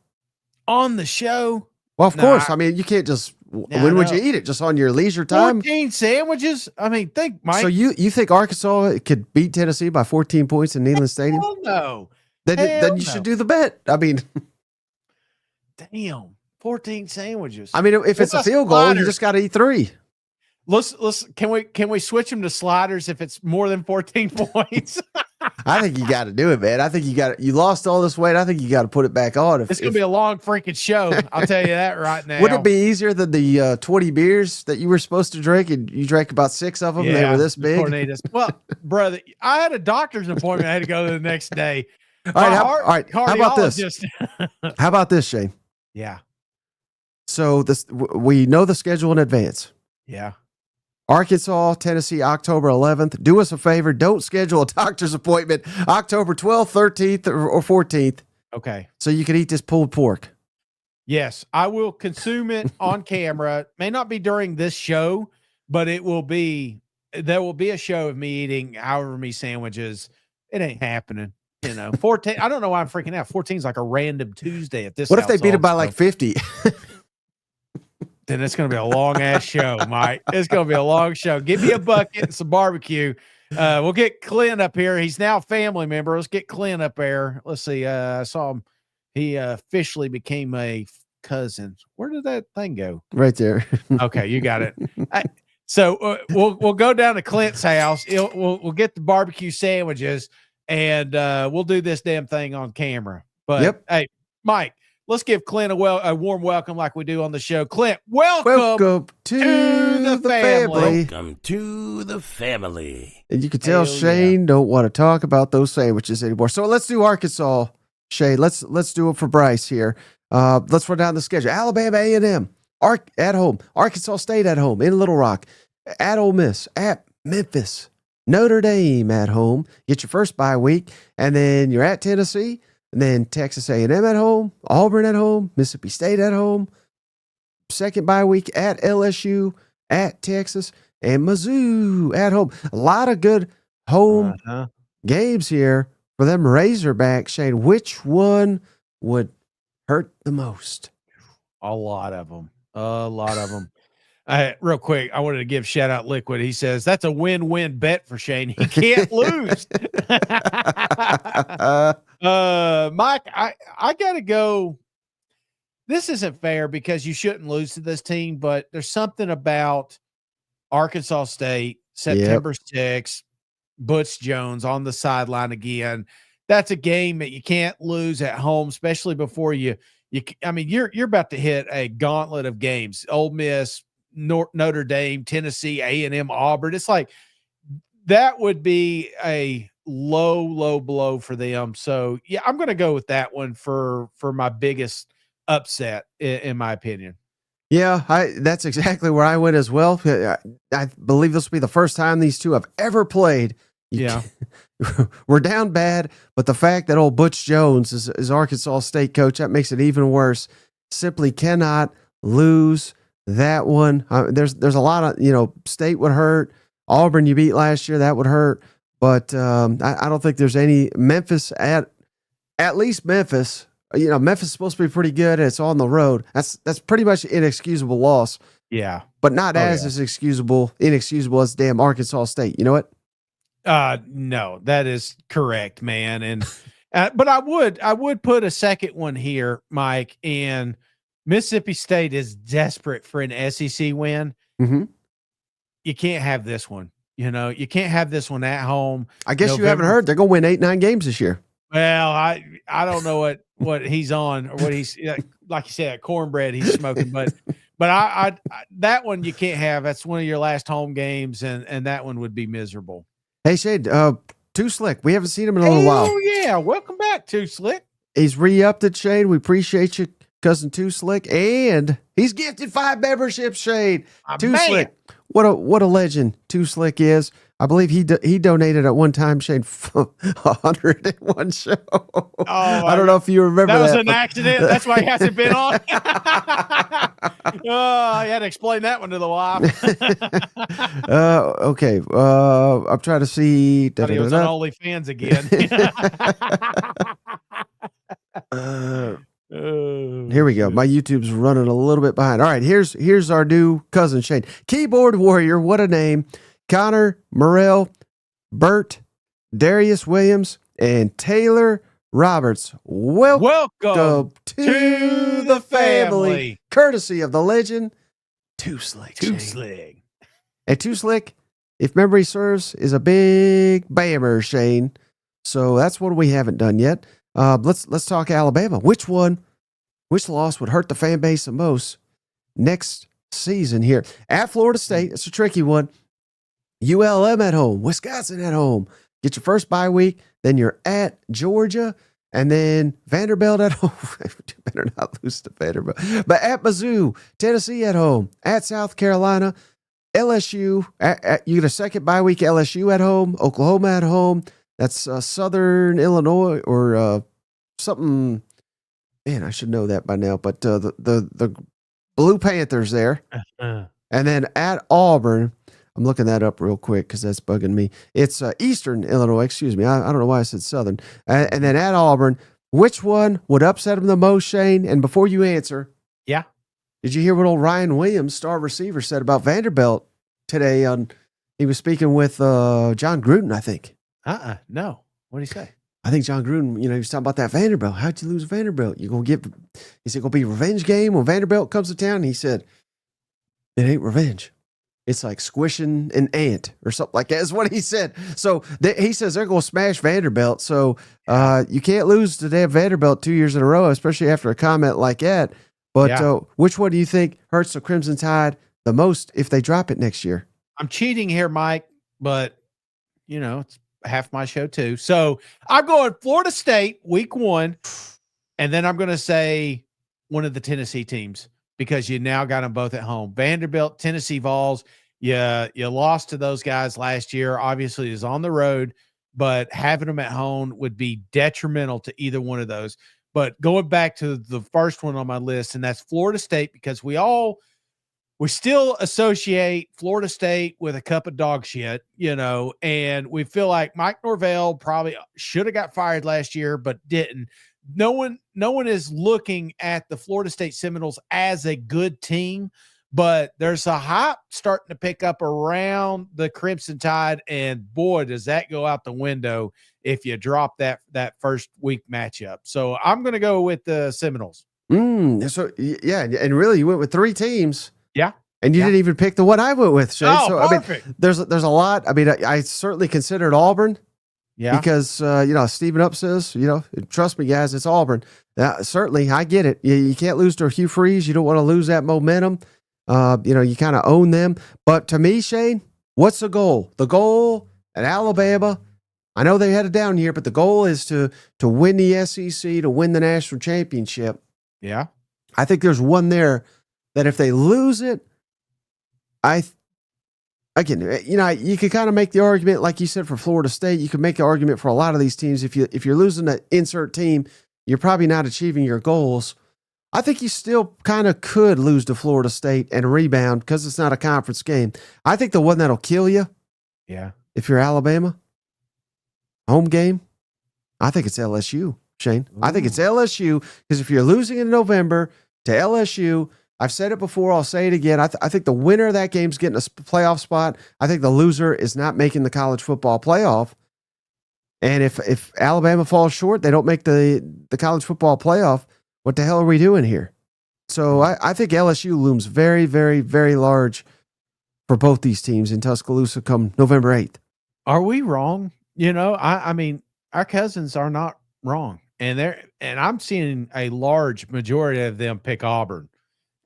On the show? Well, of course. I mean, you can't just. When would you eat it? Just on your leisure time? 14 sandwiches? I mean, think, Mike. So you think Arkansas could beat Tennessee by 14 points in Neyland Stadium? Hell no. Then you should do the bet. I mean, damn, 14 sandwiches. I mean, if it's a field goal, you just got to eat 3. Let's can we switch them to sliders if it's more than 14 points? I think you got to do it, man. I think you lost all this weight. I think you got to put it back on. It's gonna be a long freaking show. I'll tell you that right now. Would it be easier than the 20 beers that you were supposed to drink and you drank about 6 of them? Yeah, they were this big. Tornadoes. Well, brother, I had a doctor's appointment. I had to go the next day. All right. How about this? How about this, Shane? Yeah. So we know the schedule in advance. Yeah. Arkansas, Tennessee, October 11th. Do us a favor. Don't schedule a doctor's appointment October 12th, 13th, or 14th. Okay. So you can eat this pulled pork. Yes, I will consume it on camera. May not be during this show, but there will be a show of me eating however many sandwiches. It ain't happening. 14. I don't know why I'm freaking out. 14 is like a random Tuesday at this. What if they beat it by like 50? Then it's going to be a long ass show, Mike. It's going to be a long show. Give me a bucket and some barbecue. We'll get Clint up here. He's now a family member. Let's get Clint up there. Let's see. I saw him. He officially became a cousin. Where did that thing go? Right there. Okay, you got it. So we'll go down to Clint's house. We'll get the barbecue sandwiches, and we'll do this damn thing on camera. But hey, Mike, let's give Clint a warm welcome like we do on the show. Clint, welcome to the family. Welcome to the family. And you can tell Shane don't want to talk about those sandwiches anymore. So let's do Arkansas, Shane. Let's do it for Bryce here. Let's run down the schedule. Alabama A&M at home. Arkansas State at home in Little Rock. At Ole Miss. At Memphis. Notre Dame at home. Get your first bye week. And then you're at Tennessee. And then Texas A&M at home, Auburn at home, Mississippi State at home, second bye week at LSU, at Texas, and Mizzou at home. A lot of good home games here for them Razorbacks. Shane, which one would hurt the most? A lot of them. Real quick, I wanted to give shout out Liquid. He says that's a win-win bet for Shane. He can't lose. Mike, I gotta go. This isn't fair because you shouldn't lose to this team, but there's something about Arkansas State, September 6th, Butch Jones on the sideline again. That's a game that you can't lose at home, especially before you're about to hit a gauntlet of games. Ole Miss, Notre Dame, Tennessee, A&M, Auburn. It's like that would be a low blow for them. So yeah, I'm going to go with that one for my biggest upset in my opinion. Yeah, that's exactly where I went as well. I believe this will be the first time these two have ever played. We're down bad, but the fact that old Butch Jones is Arkansas State coach, that makes it even worse. Simply cannot lose that one. There's a lot of, State would hurt. Auburn you beat last year, that would hurt. But I don't think there's any Memphis at least Memphis. Memphis is supposed to be pretty good. And it's on the road. That's pretty much an inexcusable loss. Yeah, but not as inexcusable as damn Arkansas State. You know what? No, that is correct, man. And but I would put a second one here, Mike. And Mississippi State is desperate for an SEC win. Mm-hmm. You can't have this one. You can't have this one at home. I guess you haven't heard they're going to win 8-9 games this year. Well, I don't know what he's on or what he's like you said, cornbread he's smoking, but I that one you can't have. That's one of your last home games, and that one would be miserable. Hey Shade, Too Slick. We haven't seen him in a little while. Oh yeah, welcome back, Too Slick. He's re-upped it, Shane. We appreciate you, cousin Too Slick, and he's gifted 5 memberships, Shane. Too Slick, what a legend Too Slick is. I believe he donated at one time, Shane, 101 show. Oh, I don't know if you remember that. That was an accident. That's why he hasn't been on. Oh, I had to explain that one to the wife. Okay. I'm trying to see. He was on OnlyFans again. Here we go. My YouTube's running a little bit behind. All right, here's our new cousin Shane. Keyboard Warrior, what a name. Connor, Morrell, Bert, Darius Williams, and Taylor Roberts. Welcome to the family. Courtesy of the legend, Too Slick. Too Slick. And Too Slick, if memory serves, is a big bammer, Shane. So that's what we haven't done yet. Let's talk Alabama. Which loss would hurt the fan base the most next season here? At Florida State, it's a tricky one. ULM at home, Wisconsin at home. Get your first bye week, then you're at Georgia, and then Vanderbilt at home. Better not lose to Vanderbilt. But at Mizzou, Tennessee at home, at South Carolina, LSU. You get a second bye week, LSU at home, Oklahoma at home. That's Southern Illinois or something. Man, I should know that by now. But the Blue Panthers there. And then at Auburn, I'm looking that up real quick because that's bugging me. It's Eastern Illinois, excuse me. I don't know why I said Southern. And then at Auburn, which one would upset them the most, Shane? And before you answer, yeah, did you hear what old Ryan Williams, star receiver, said about Vanderbilt today? He was speaking with John Gruden, I think. No. What did he say? I think John Gruden, he was talking about that Vanderbilt. How'd you lose Vanderbilt? He said, gonna be a revenge game when Vanderbilt comes to town. He said, it ain't revenge. It's like squishing an ant or something like that is what he said. So he says they're going to smash Vanderbilt. So you can't lose to damn Vanderbilt 2 years in a row, especially after a comment like that. But which one do you think hurts the Crimson Tide the most if they drop it next year? I'm cheating here, Mike, but, it's half my show too. So I'm going Florida State week 1, and then I'm going to say one of the Tennessee teams, because you now got them both at home. Vanderbilt, Tennessee Vols, you lost to those guys last year. Obviously, is on the road, but having them at home would be detrimental to either one of those. But going back to the first one on my list, and that's Florida State, because we still associate Florida State with a cup of dog shit, and we feel like Mike Norvell probably should have got fired last year, but didn't. No one is looking at the Florida State Seminoles as a good team, but there's a hype starting to pick up around the Crimson Tide, and boy, does that go out the window if you drop that first week matchup. So I'm going to go with the Seminoles. So yeah, and really, you went with 3 teams. Yeah. And you didn't even pick the one I went with, Shane. Oh, so perfect. I mean, there's a lot. I mean, I certainly considered Auburn. Yeah, because Stephen Up says, trust me, guys, it's Auburn. Certainly, I get it. You can't lose to Hugh Freeze. You don't want to lose that momentum. You kind of own them. But to me, Shane, what's the goal? The goal at Alabama. I know they had a down year, but the goal is to win the SEC, to win the national championship. Yeah, I think there's one there that if they lose it, you could kind of make the argument, like you said, for Florida State. You could make the argument for a lot of these teams. If you're losing to insert team, you're probably not achieving your goals. I think you still kind of could lose to Florida State and rebound because it's not a conference game. I think the one that'll kill you, if you're Alabama, home game, I think it's LSU, Shane. Ooh. I think it's LSU because if you're losing in November to LSU, I've said it before, I'll say it again. I think the winner of that game is getting a playoff spot. I think the loser is not making the college football playoff. And if Alabama falls short, they don't make the college football playoff, what the hell are we doing here? So I think LSU looms very, very, very large for both these teams in Tuscaloosa come November 8th. Are we wrong? I mean, our cousins are not wrong. And I'm seeing a large majority of them pick Auburn.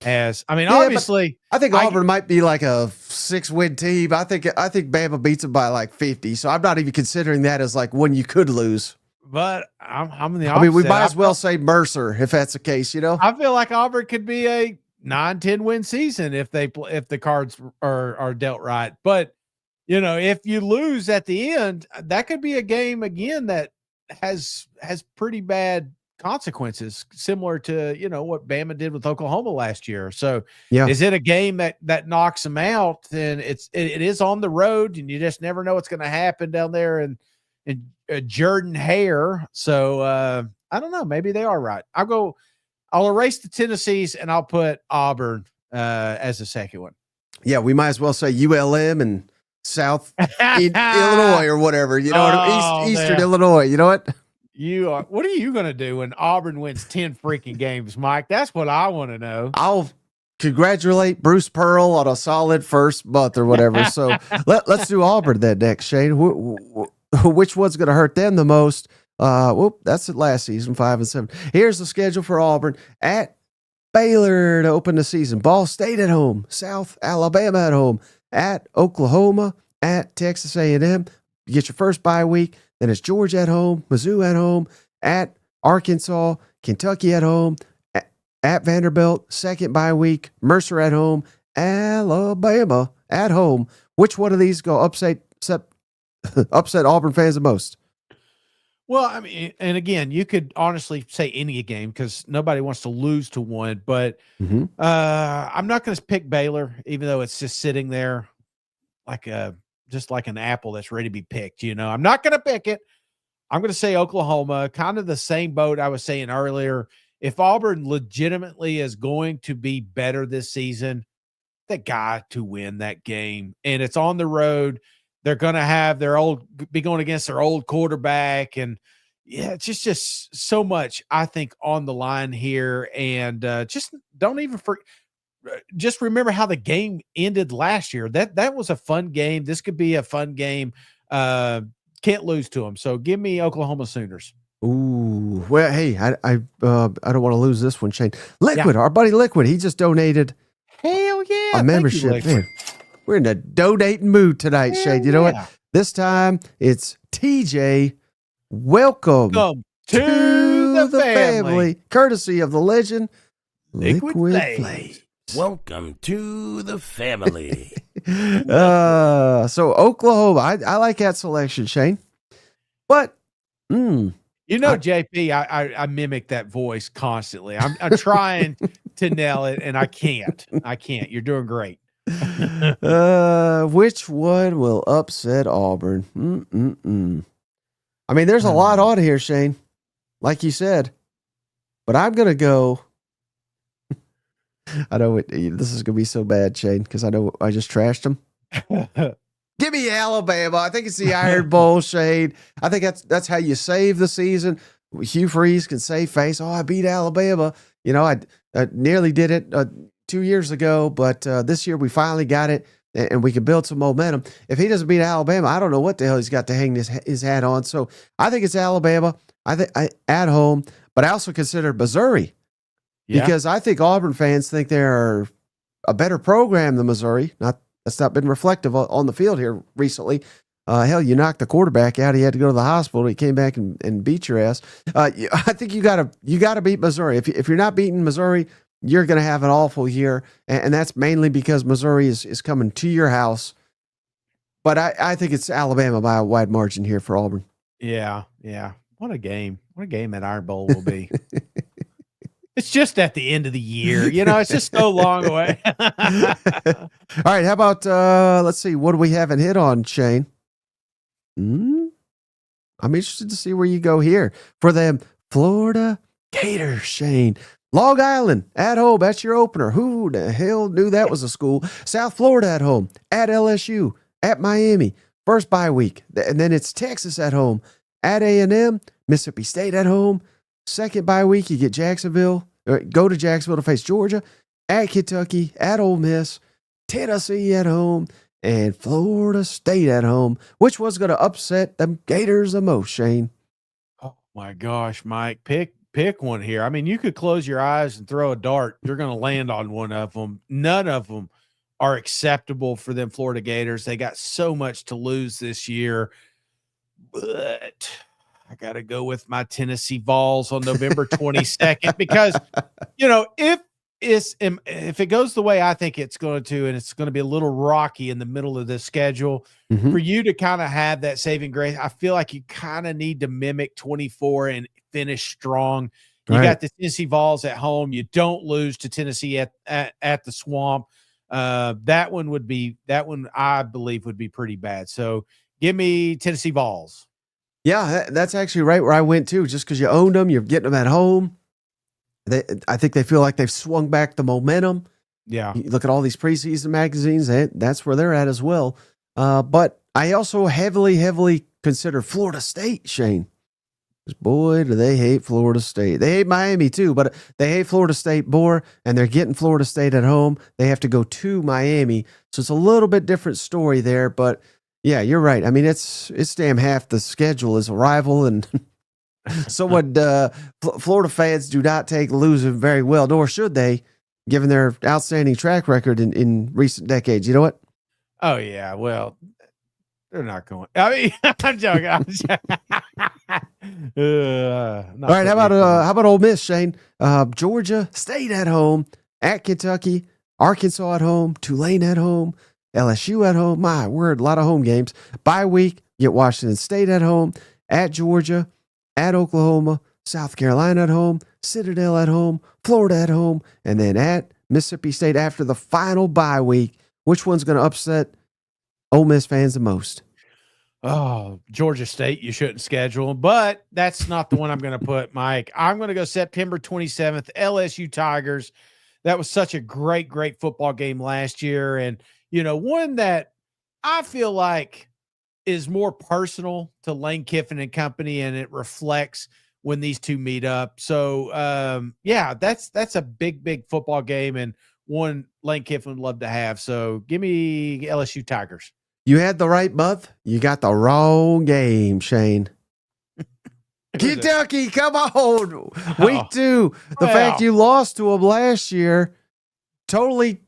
Obviously, I think Auburn might be like a 6-win team. I think Bama beats them by like 50. So I'm not even considering that as like one you could lose. but I'm in the I opposite. mean, we might as well say Mercer if that's the case, you know? I feel like Auburn could be a 9-10 win season if the cards are dealt right. But if you lose at the end, that could be a game again that has pretty bad consequences, similar to what Bama did with Oklahoma last year. So, Yeah. is it a game that knocks them out? Then it is on the road, and you just never know what's going to happen down there in Jordan Hare. So I don't know. Maybe they are right. I'll erase the Tennessees and I'll put Auburn as the second one. Yeah, we might as well say ULM and South Illinois or whatever. You know, Eastern Illinois. You know what? What are you going to do when Auburn wins 10 freaking games, Mike? That's what I want to know. I'll congratulate Bruce Pearl on a solid first month or whatever. So let's do Auburn then next, Shane. Which one's going to hurt them the most? That's it last season, 5-7. Here's the schedule for Auburn: at Baylor to open the season, Ball State at home, South Alabama at home, at Oklahoma, at Texas A&M. You get your first bye week. Then it's Georgia at home, Mizzou at home, at Arkansas, Kentucky at home, at Vanderbilt, second bye week, Mercer at home, Alabama at home. Which one of these go upset Auburn fans the most? Well, I mean, and again, you could honestly say any game because nobody wants to lose to one, but I'm not going to pick Baylor, even though it's just sitting there just like an apple that's ready to be picked. I'm not going to pick it. I'm going to say Oklahoma, kind of the same boat I was saying earlier. If Auburn legitimately is going to be better this season, they got to win that game, and it's on the road. They're going to be going against their old quarterback. And yeah, it's just so much, I think, on the line here. And just don't even just remember how the game ended last year. That was a fun game. This could be a fun game. Can't lose to them. So give me Oklahoma Sooners. Ooh, well, hey, I don't want to lose this one, Shane. Liquid, our buddy Liquid, he just donated. Hell yeah. A membership. Man, we're in a donating mood tonight, Shane. You know what? This time it's TJ. Welcome to the family. Courtesy of the legend, Liquid Flames. Welcome to the family. So Oklahoma, I like that selection, Shane. But, JP, I mimic that voice constantly. I'm trying to nail it, and I can't. You're doing great. Which one will upset Auburn? I mean, there's a lot on here, Shane, like you said, but I'm going to go. I know this is going to be so bad, Shane, because I know I just trashed them. Give me Alabama. I think it's the Iron Bowl, Shane. I think that's how you save the season. Hugh Freeze can save face. Oh, I beat Alabama. I nearly did it 2 years ago, but this year we finally got it, and we can build some momentum. If he doesn't beat Alabama, I don't know what the hell he's got to hang his hat on. So I think it's Alabama. I think at home, but I also consider Missouri because I think Auburn fans think they're a better program than Missouri. That's not been reflective on the field here recently. Hell, you knocked the quarterback out. He had to go to the hospital. He came back and beat your ass. I think you gotta beat Missouri. If you're not beating Missouri, you're going to have an awful year, and that's mainly because Missouri is coming to your house. But I think it's Alabama by a wide margin here for Auburn. Yeah. What a game. What a game that Iron Bowl will be. It's just at the end of the year. It's just so long away. All right, how about, let's see, what do we haven't hit on, Shane? I'm interested to see where you go here. For them Florida Gators, Shane. Long Island at home. That's your opener. Who the hell knew that was a school? South Florida at home. At LSU. At Miami. First bye week. And then it's Texas at home. At A&M. Mississippi State at home. Second bye week, you get Jacksonville. Go to Jacksonville to face Georgia. At Kentucky. At Ole Miss. Tennessee at home. And Florida State at home. Which one's going to upset them Gators the most, Shane? Oh, my gosh, Mike. Pick one here. I mean, you could close your eyes and throw a dart. You're going to land on one of them. None of them are acceptable for them Florida Gators. They got so much to lose this year. But I got to go with my Tennessee Vols on November 22nd because, if it goes the way I think it's going to, and it's going to be a little rocky in the middle of the schedule, for you to kind of have that saving grace, I feel like you kind of need to mimic 24 and finish strong. You got the Tennessee Vols at home. You don't lose to Tennessee at the Swamp. That one I believe would be pretty bad. So give me Tennessee Vols. Yeah, that's actually right where I went too. Just because you owned them, you're getting them at home. I think they feel like they've swung back the momentum. Yeah. You look at all these preseason magazines, that's where they're at as well. But I also heavily consider Florida State, Shane. Boy, do they hate Florida State. They hate Miami too, but they hate Florida State more, and they're getting Florida State at home. They have to go to Miami. So it's a little bit different story there, but yeah, you're right. I mean, it's damn half the schedule is a rival, and Florida fans do not take losing very well, nor should they, given their outstanding track record in recent decades. You know what? Oh, yeah. Well, they're not going. I mean, I'm joking. All right. How about Ole Miss, Shane? Georgia State at home, at Kentucky, Arkansas at home, Tulane at home, LSU at home. My word, a lot of home games. Bye week, get Washington State at home, at Georgia, at Oklahoma, South Carolina at home, Citadel at home, Florida at home, and then at Mississippi State after the final bye week. Which one's going to upset Ole Miss fans the most? Oh, Georgia State, you shouldn't schedule, but that's not the one I'm going to put, Mike. I'm going to go September 27th, LSU Tigers. That was such a great football game last year. And, one that I feel like is more personal to Lane Kiffin and company, and it reflects when these two meet up. So, that's a big football game, and one Lane Kiffin would love to have. So give me LSU Tigers. You had the right month. You got the wrong game, Shane. Kentucky, come on. Week 2. The fact you lost to them last year totally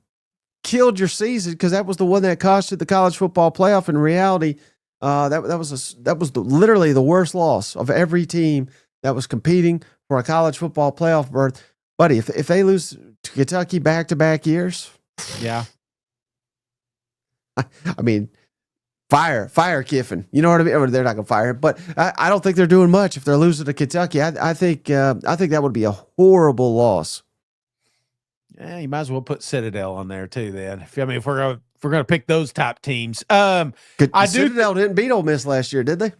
killed your season, because that was the one that cost you the college football playoff. In reality, that was literally the worst loss of every team that was competing for a college football playoff berth. Buddy, if they lose to Kentucky back-to-back years, yeah. I mean, fire Kiffin. You know what I mean? Or they're not going to fire him, but I don't think they're doing much if they're losing to Kentucky. I think that would be a horrible loss. Yeah, you might as well put Citadel on there too. Then, if we're gonna pick those top teams, Citadel didn't beat Ole Miss last year, did they?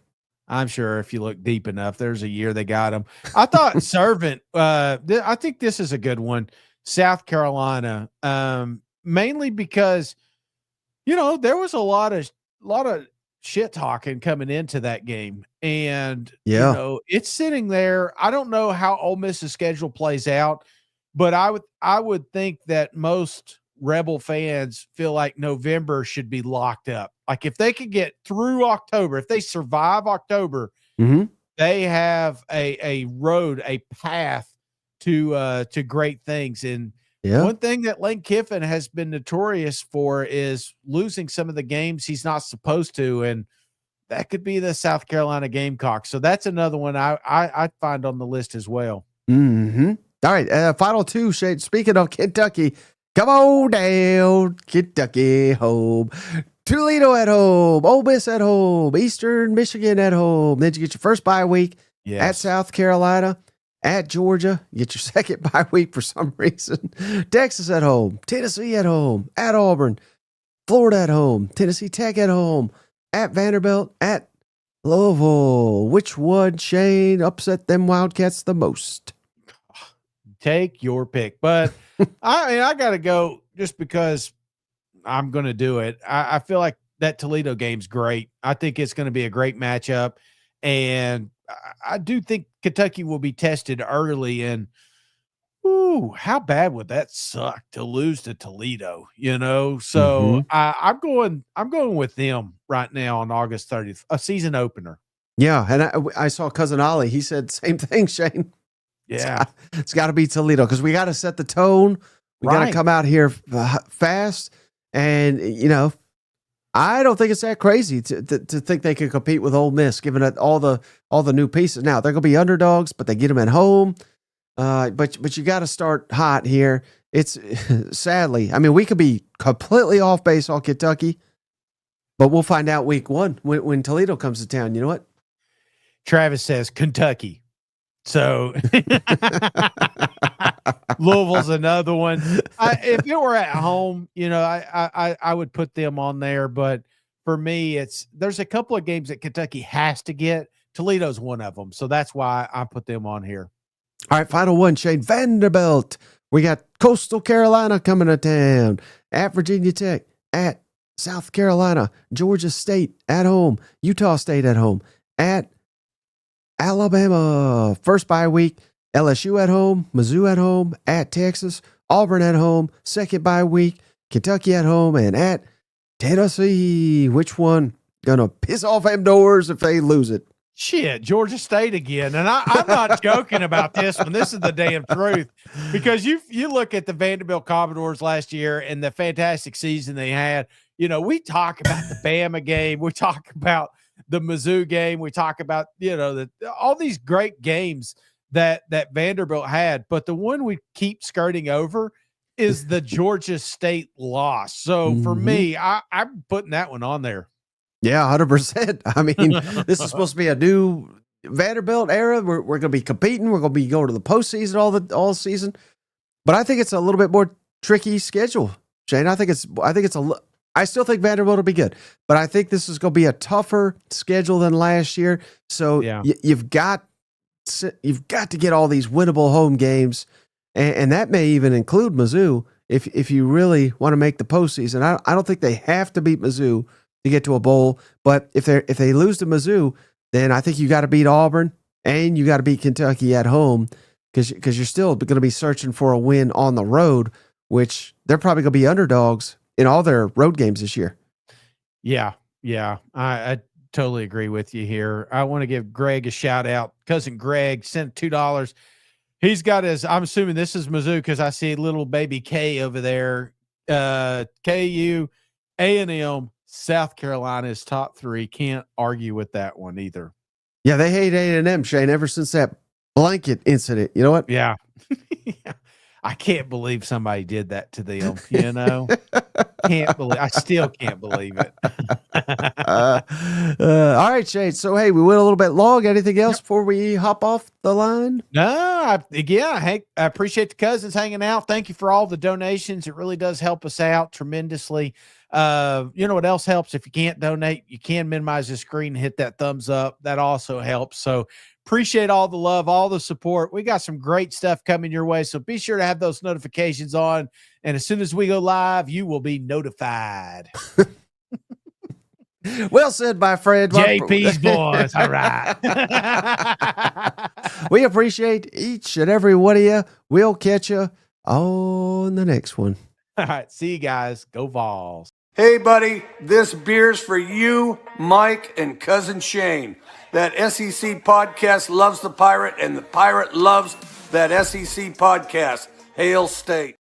I'm sure if you look deep enough, there's a year they got them. I thought Servant. I think this is a good one. South Carolina, mainly because there was a lot of shit talking coming into that game, and it's sitting there. I don't know how Ole Miss's schedule plays out, but I would think that most Rebel fans feel like November should be locked up. Like if they could get through October, if they survive October, they have a road, a path to great things. And one thing that Lane Kiffin has been notorious for is losing some of the games he's not supposed to, and that could be the South Carolina Gamecocks. So that's another one I'd find on the list as well. Mm-hmm. All right, final 2, Shane. Speaking of Kentucky, come on down, Kentucky home. Toledo at home, Ole Miss at home, Eastern Michigan at home. Then you get your first bye week at South Carolina, at Georgia. You get your second bye week for some reason. Texas at home, Tennessee at home, at Auburn, Florida at home, Tennessee Tech at home, at Vanderbilt, at Louisville. Which one, Shane, upset them Wildcats the most? Take your pick. But I got to go just because I'm going to do it. I feel like that Toledo game's great. I think it's going to be a great matchup. And I do think Kentucky will be tested early. And how bad would that suck to lose to Toledo? So I'm going with them right now on August 30th, a season opener. Yeah, and I saw Cousin Ollie. He said same thing, Shane. Yeah, it's got to be Toledo because we got to set the tone. We got to come out here fast, and I don't think it's that crazy to think they could compete with Ole Miss, given it all the new pieces. Now they're going to be underdogs, but they get them at home. But you got to start hot here. It's sadly, I mean, we could be completely off base on Kentucky, but we'll find out week 1 when Toledo comes to town. You know what? Travis says Kentucky. So Louisville's another one. If it were at home, I would put them on there. But for me, there's a couple of games that Kentucky has to get. Toledo's one of them. So that's why I put them on here. All right, final one, Shane. Vanderbilt. We got Coastal Carolina coming to town, at Virginia Tech, at South Carolina, Georgia State at home, Utah State at home, at Alabama. First bye week, LSU at home, Mizzou at home, at Texas, Auburn at home. Second bye week, Kentucky at home, and at Tennessee. Which one gonna piss off them doors if they lose it? Shit, Georgia State again. And I'm not joking about this one. This is the damn truth. Because you look at the Vanderbilt Commodores last year and the fantastic season they had. We talk about the Bama game. We talk about the Mizzou game. We talk about, all these great games that Vanderbilt had. But the one we keep skirting over is the Georgia State loss. So for me, I'm putting that one on there. Yeah, 100%. I mean, this is supposed to be a new Vanderbilt era. We're going to be competing. We're going to be going to the postseason all season. But I think it's a little bit more tricky schedule, Shane. I still think Vanderbilt will be good, but I think this is going to be a tougher schedule than last year. So yeah. You've got to get all these winnable home games, and that may even include Mizzou if you really want to make the postseason. I don't think they have to beat Mizzou to get to a bowl, but if they lose to Mizzou, then I think you got to beat Auburn and you got to beat Kentucky at home because you're still going to be searching for a win on the road, which they're probably going to be underdogs in all their road games this year. Yeah, I totally agree with you here. I want to give Greg a shout out. Cousin Greg sent $2. He's got I'm assuming this is Mizzou because I see little baby K over there. KU, A&M. South Carolina is top 3. Can't argue with that one either. Yeah, they hate A&M, Shane, ever since that blanket incident. You know what? Yeah. I can't believe somebody did that to them, I still can't believe it. All right, Shane. So, hey, we went a little bit long. Anything else before we hop off the line? No, I appreciate the cousins hanging out. Thank you for all the donations. It really does help us out tremendously. You know what else helps? If you can't donate, you can minimize the screen and hit that thumbs up. That also helps. So appreciate all the love, all the support. We got some great stuff coming your way. So be sure to have those notifications on. And as soon as we go live, you will be notified. Well said, my friend. JP's boys. All right. We appreciate each and every one of you. We'll catch you on the next one. All right. See you guys. Go Vols. Hey, buddy, this beer's for you, Mike, and Cousin Shane. That SEC podcast loves the Pirate, and the Pirate loves that SEC podcast. Hail State.